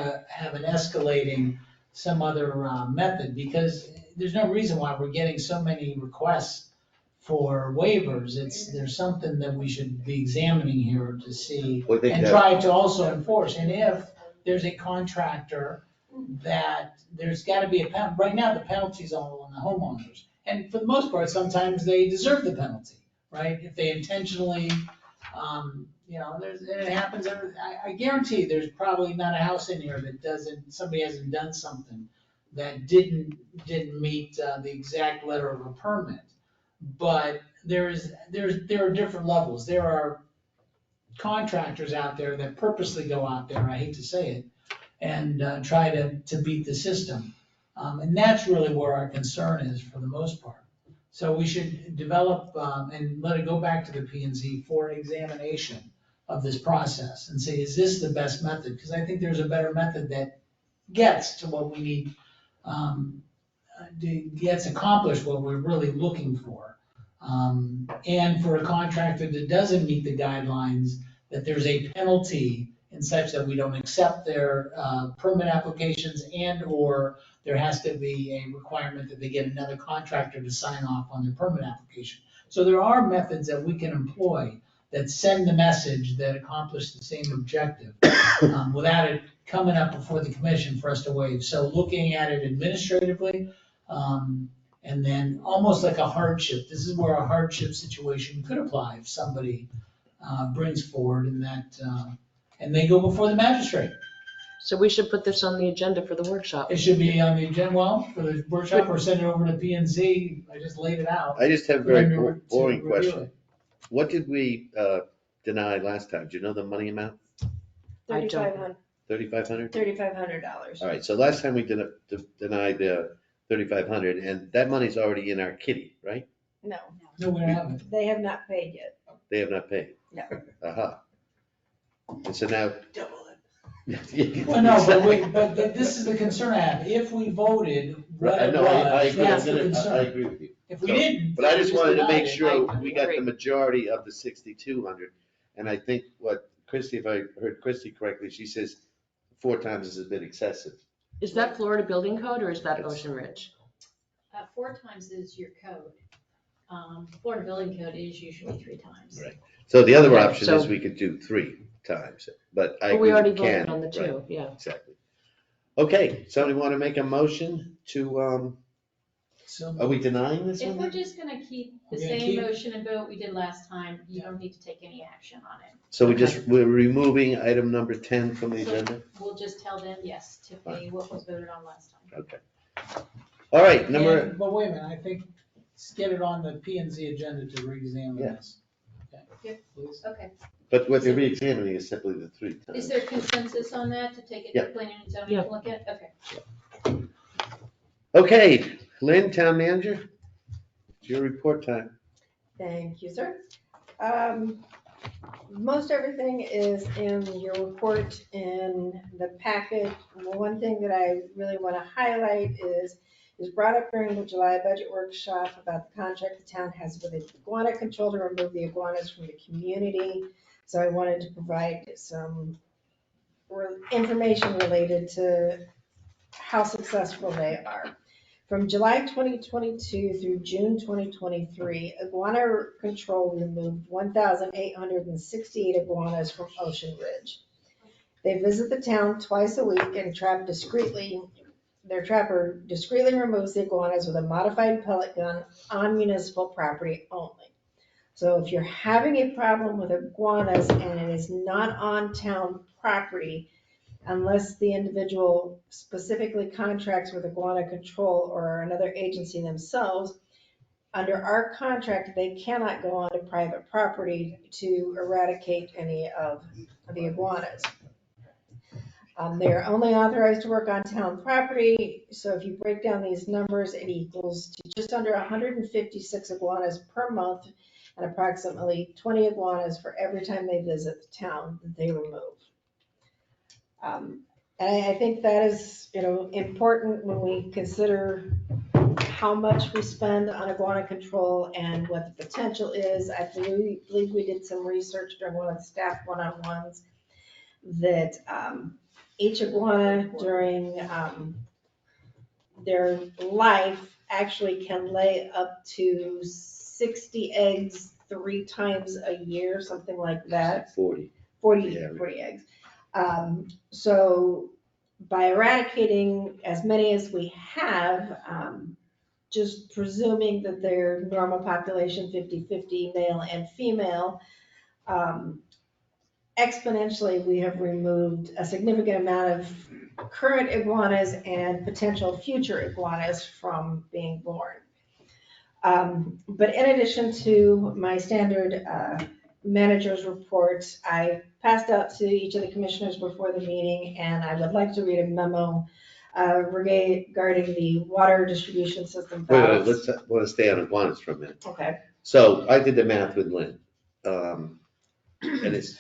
an escalating some other method, because there's no reason why we're getting so many requests for waivers. There's something that we should be examining here to see I think and that- try to also enforce. And if there's a contractor that there's gotta be right now the penalty's all on the homeowners. And for the most part, sometimes they deserve the penalty, right? If they intentionally, and it happens I guarantee there's probably not a house in here that somebody hasn't done something that didn't meet the exact letter of a permit. But there are different levels. There are contractors out there that purposely go out there, I hate to say it, and try to beat the system. And that's really where our concern is for the most part. So we should develop and let it go back to the P&Z for examination of this process and say, is this the best method? Because I think there's a better method that gets to what we need, gets accomplished what we're really looking for. And for a contractor that doesn't meet the guidelines, that there's a penalty in such that we don't accept their permit applications, and/or there has to be a requirement that they get another contractor to sign off on their permit application. So there are methods that we can employ that send the message that accomplish the same objective without it coming up before the commission for us to waive. So looking at it administratively, and then almost like a hardship. This is where a hardship situation could apply if somebody brings forward and they go before the magistrate. So we should put this on the agenda for the workshop. It should be on the agenda, well, for the workshop, or send it over to P and Z. I just laid it out. I just have a for them very to boring review question. it. What did we deny last time? Do you know the money amount? I don't. $3,500? $3,500. All right, so last time we denied the 3,500, and that money's already in our kitty, right? No, No, we haven't. they have not paid yet. They have not paid? No. Aha. And so now. Well, no, but this is the concern I have. If we voted what I it know, I was, agree, that's the I concern. agree with you. If we So, didn't. But I just wanted to make denied it. sure we got agree. the majority of the 6,200. And I think what Christie, if I heard Christie correctly, she says 4 times is a bit excessive. Is that Florida Building Code or is that It's- Ocean Ridge? 4 times is your code. Florida Building Code is usually 3 times. Right. So the other Okay, option so- is we could do 3 times, but I But we agree already we can. voted on the right, two, yeah. Exactly. Okay, somebody want to make a motion to, So, are we denying this If we're one? just gonna keep the We're gonna same keep- motion and vote we did last time, you don't need to take any action on it. So we're removing item number 10 from the agenda? We'll just tell them yes to pay what was voted on last time. Okay. All right, number, and- but wait a minute, I think, let's get it on the P and Z agenda to re-examine Yeah. this. Okay, Yep. please. Okay. but what they're re-examining is simply the 3 times. Is there consensus on that to take it Yeah. to planning and zoning to look at? Okay. Okay, Lynn, town manager, it's your report time. Thank you, sir. Most everything is in your report in the packet. One thing that I really want to highlight is brought up during the July budget workshop about the contract the town has with iguana control to remove the iguanas from the community. So I wanted to provide some information related to how successful they are. From July 2022 through June 2023, Iguana Control removed 1,868 iguanas from Ocean Ridge. They visit the town twice a week and trap discreetly. Their trapper discreetly removes the iguanas with a modified pellet gun on municipal property only. So if you're having a problem with iguanas and it is not on town property, unless the individual specifically contracts with Iguana Control or another agency themselves, under our contract, they cannot go onto private property to eradicate any of the iguanas. They are only authorized to work on town property, so if you break down these numbers, it equals to just under 156 iguanas per month and approximately 20 iguanas for every time they visit the town that they remove. And I think that is, important when we consider how much we spend on iguana control and what the potential is. I believe we did some research during one of the staff one-on-ones that each iguana during their life actually can lay up to 60 eggs 3 times a year, something like that. 40. 40 Yeah. eggs. So by eradicating as many as we have, just presuming that they're normal population, 50-50 male and female, exponentially we have removed a significant amount of current iguanas and potential future iguanas from being born. But in addition to my standard manager's report, I passed out to each of the commissioners before the meeting, and I would like to read a memo regarding the water distribution system Wait, valves. let's, want to stay on iguanas for a minute. Okay, So I did the math with Lynn. And it's,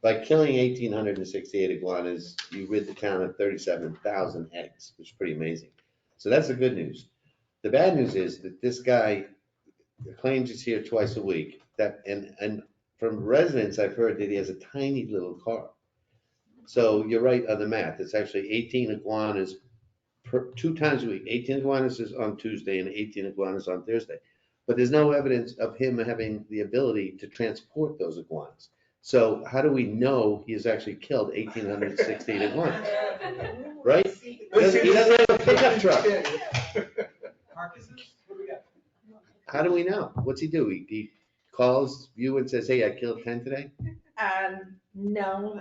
by killing 1,868 iguanas, you rid the town of 37,000 eggs, which is pretty amazing. So that's the good news. The bad news is that this guy claims he's here twice a week. And from residents, I've heard that he has a tiny little car. So you're right on the math. It's actually 18 iguanas 2 times a week. 18 iguanas is on Tuesday and 18 iguanas on Thursday. But there's no evidence of him having the ability to transport those iguanas. So how do we know he has actually killed 1,868 iguanas? Right? He doesn't have a pickup truck. How do we know? What's he do? He calls you and says, hey, I killed 10 today? no,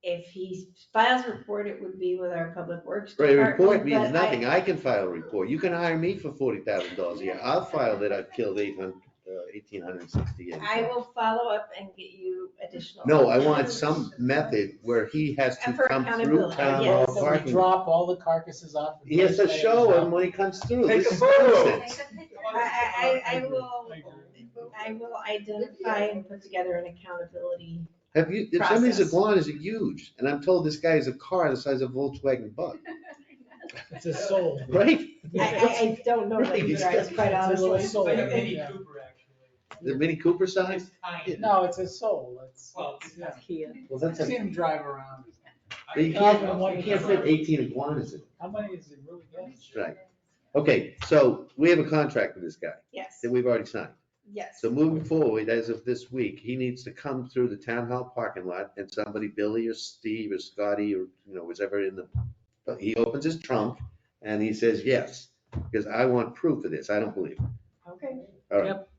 If he files a report, it would be with our public works Right, department. a report means but nothing. I can file a report. You can hire me for $40,000 a year. I'll file that I've killed 1,868. I will follow up and get you additional. No, I want some method where he has to And for come through accountability, town yes. hall So we parking. drop all the carcasses off. He has to show him when he comes through. Take This a is photo. nonsense. I will identify and put together an accountability. If somebody's a Process. Gowanus is huge, and I'm told this guy is a car the size of a Volkswagen bug, It's a soul. right? I don't know Really, that, guys, quite It's a little honestly. soul. Like a Mini Yeah. Cooper, actually. The Mini Cooper size? It's tiny. No, it's a soul. It's, Well, yeah. Kia. Well, that's I've a, seen him drive around. but you can't fit 18 iguanas in it. How many is it really getting? Right. Okay, so we have a contract with this guy Yes, that we've already signed. yes. So moving forward, as of this week, he needs to come through the town hall parking lot and somebody, Billy or Steve or Scotty or, was ever in the, but he opens his trunk and he says, yes, because I want proof of this. I don't believe it. Okay. All right. Yep.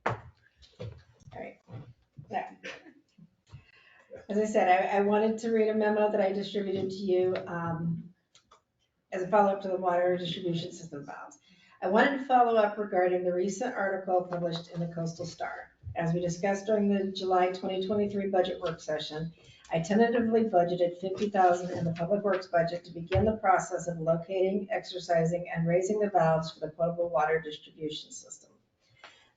Yeah. As I said, I wanted to read a memo that I distributed to you as a follow-up to the water distribution system valves. I wanted to follow up regarding the recent article published in the Coastal Star. As we discussed during the July 2023 budget work session, I tentatively budgeted $50,000 in the public works budget to begin the process of locating, exercising, and raising the valves for the potable water distribution system.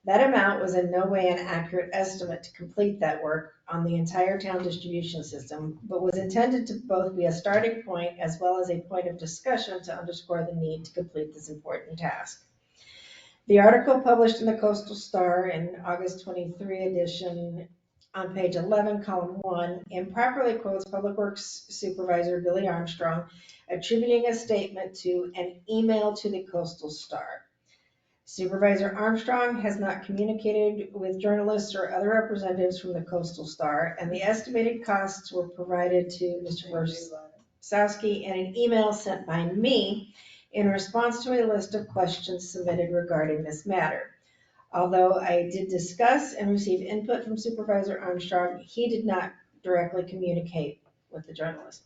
That amount was in no way an accurate estimate to complete that work on the entire town distribution system, but was intended to both be a starting point as well as a point of discussion to underscore the need to complete this important task. The article published in the Coastal Star in August 23 edition on page 11, column 1, improperly quotes Public Works Supervisor Billy Armstrong, attributing a statement to an email to the Coastal Star. Supervisor Armstrong has not communicated with journalists or other representatives from the Coastal Star, and the estimated costs were provided to Mr. Versowski in an email sent by me in response to a list of questions submitted regarding this matter. Although I did discuss and receive input from Supervisor Armstrong, he did not directly communicate with the journalist.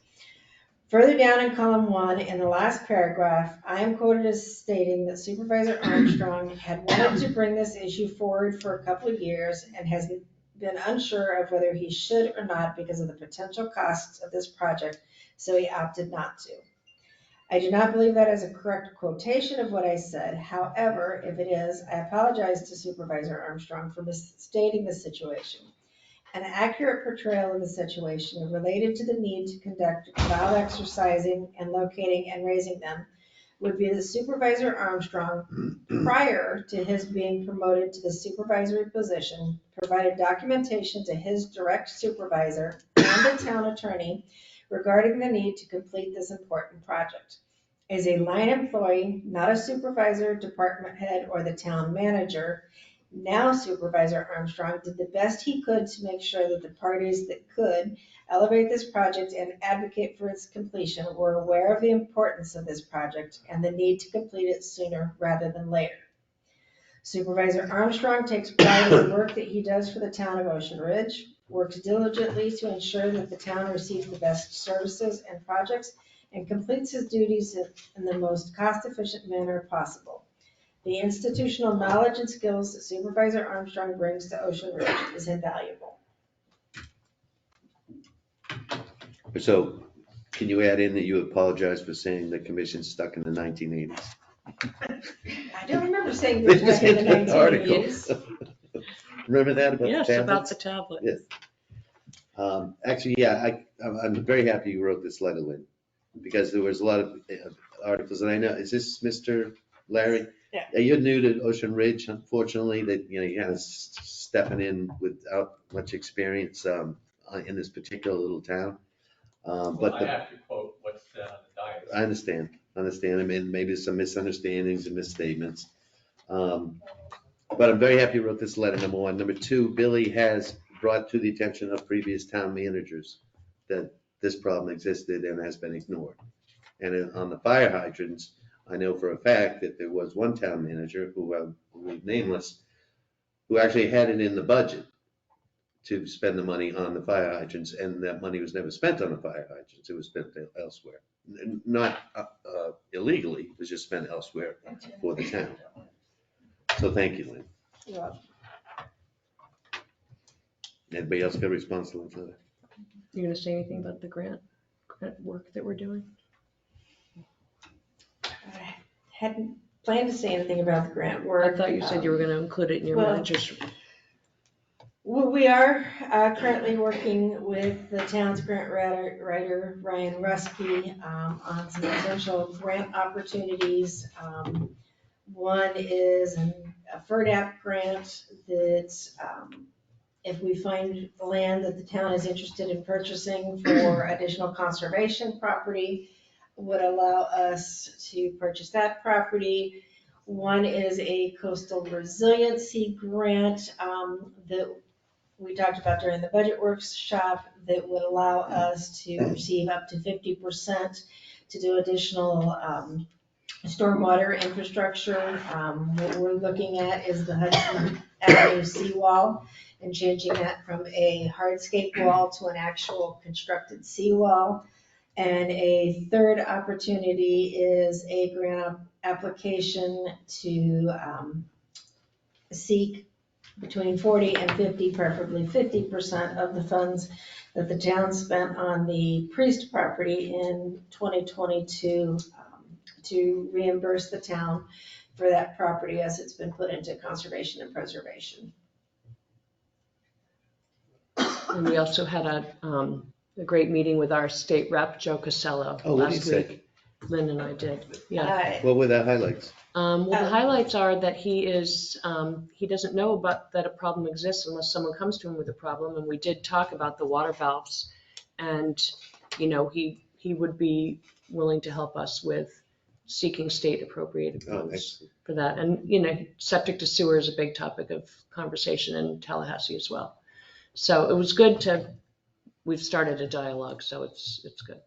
Further down in column 1, in the last paragraph, I am quoted as stating that Supervisor Armstrong had wanted to bring this issue forward for a couple of years and has been unsure of whether he should or not because of the potential costs of this project, so he opted not to. I do not believe that is a correct quotation of what I said. However, if it is, I apologize to Supervisor Armstrong for misstating the situation. An accurate portrayal of the situation related to the need to conduct valve exercising and locating and raising them would be that Supervisor Armstrong, prior to his being promoted to the supervisory position, provided documentation to his direct supervisor and the town attorney regarding the need to complete this important project. As a line employee, not a supervisor, department head, or the town manager, now Supervisor Armstrong did the best he could to make sure that the parties that could elevate this project and advocate for its completion were aware of the importance of this project and the need to complete it sooner rather than later. Supervisor Armstrong takes pride in the work that he does for the town of Ocean Ridge, works diligently to ensure that the town receives the best services and projects, and completes his duties in the most cost-efficient manner possible. The institutional knowledge and skills that Supervisor Armstrong brings to Ocean Ridge is invaluable. So can you add in that you apologize for saying the commission's stuck in the 1980s? I don't remember saying this back in the 1980s. Remember that about the Yes, tablets? about the tablet. Yes. Actually, yeah, I'm very happy you wrote this letter, Lynn, because there was a lot of articles, and I know, is this Mr. Larry? Yeah. You're new to Ocean Ridge, unfortunately, that, you're kind of stepping in without much experience in this particular little town. But I have to quote what's said on the diet. I understand. I mean, maybe some misunderstandings and misstatements. But I'm very happy you wrote this letter, number one. Number two, Billy has brought to the attention of previous town managers that this problem existed and has been ignored. And on the fire hydrants, I know for a fact that there was one town manager who will leave nameless, who actually had it in the budget to spend the money on the fire hydrants, and that money was never spent on the fire hydrants, it was spent elsewhere. Not illegally, it was just spent elsewhere for the town. So thank you, Lynn. You're welcome. Anybody else got a response to that? You gonna say anything about the grant work that we're doing? I hadn't planned to say anything about the grant I work. thought you said you were gonna include it in your well, manager's. Well, we are currently working with the town's grant writer, Ryan Rusky, on some potential grant opportunities. One is a FERDAP grant that, if we find the land that the town is interested in purchasing for additional conservation property, would allow us to purchase that property. One is a coastal resiliency grant that we talked about during the budget workshop that would allow us to receive up to 50% to do additional stormwater infrastructure. What we're looking at is the Hudson Avenue seawall and changing that from a hardscape wall to an actual constructed seawall. And a third opportunity is a grant application to seek between 40 and 50, preferably 50% of the funds that the town spent on the Priest property in 2022 to reimburse the town for that property as it's been put into conservation and preservation. And we also had a great meeting with our state rep, Joe Casello, Oh, what did he last say? week. Lynn and I did, yeah. What were the highlights? Well, the highlights are that he doesn't know about that a problem exists unless someone comes to him with a problem. And we did talk about the water valves, and he would be willing to help us with seeking state appropriated funds for that. And septic to sewer is a big topic of conversation in Tallahassee as well. So it was good we've started a dialogue, so it's good.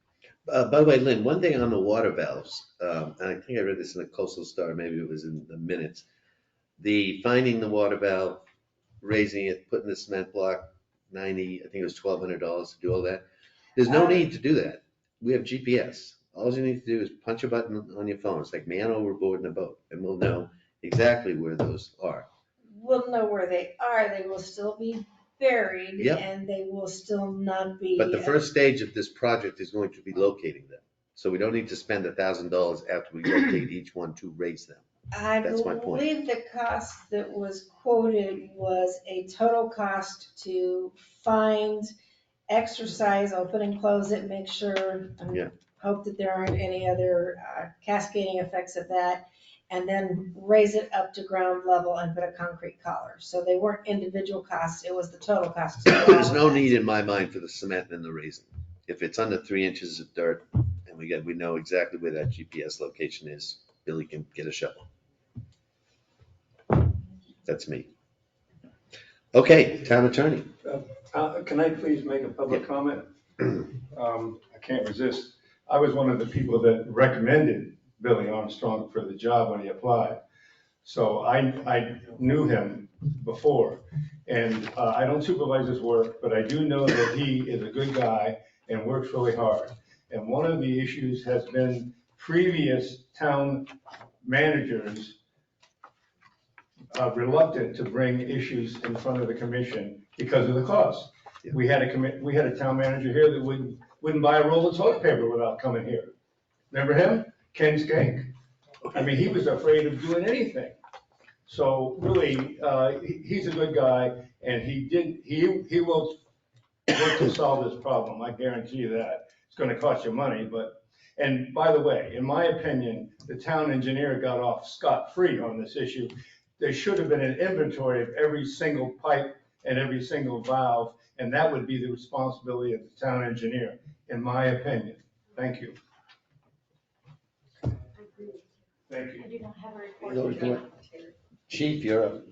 By the way, Lynn, one thing on the water valves, and I think I read this in the Coastal Star, maybe it was in the minutes. The finding the water valve, raising it, putting the cement block, I think it was $1,200 to do all that. There's no need to do that. We have GPS. All you need to do is punch a button on your phone. It's like man overboard in a boat, and we'll know exactly where those are. We'll know where they are. They will still be buried, Yep. and they will still not be. But the first stage of this project is going to be locating them. So we don't need to spend $1,000 after we locate each one to raise them. I That's my point. believe the cost that was quoted was a total cost to find, exercise, open and close it, make sure, Yeah. hope that there aren't any other cascading effects of that, and then raise it up to ground level and put a concrete collar. So they weren't individual costs, it was the total cost. There's no need in my mind for the cement and the raising. If it's under 3 inches of dirt and we know exactly where that GPS location is, Billy can get a shovel. That's me. Okay, town attorney. Can I please make a public comment? I can't resist. I was one of the people that recommended Billy Armstrong for the job when he applied. So I knew him before, and I don't supervise his work, but I do know that he is a good guy and works really hard. And one of the issues has been previous town managers reluctant to bring issues in front of the commission because of the cost. Yeah. We had a town manager here that wouldn't buy a roll of toilet paper without coming here. Remember him? Ken Skank. I mean, he was afraid of doing anything. So really, he's a good guy, and he will work to solve this problem. I guarantee you that. It's going to cost you money, and by the way, in my opinion, the town engineer got off scot-free on this issue. There should have been an inventory of every single pipe and every single valve, and that would be the responsibility of the town engineer, in my opinion. Thank you. Thank you. I do not have a No report. Chief, you're up.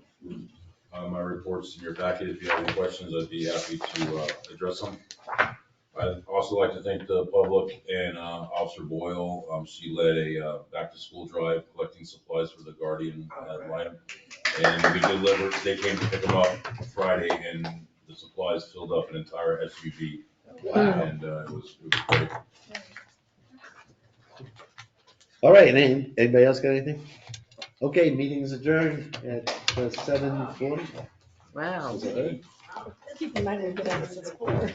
My report's in your packet. If you have any questions, I'd be happy to address them. I'd also like to thank the public and Officer Boyle. She led a back-to-school drive collecting supplies for the Guardian ad litem. And we delivered, they came to pick them up Friday, and the supplies filled up an entire SUV. Wow. And it was great. All right, anybody else got anything? Okay, meeting's adjourned at 7:40. Wow. Keep in mind, we've been at this since 4.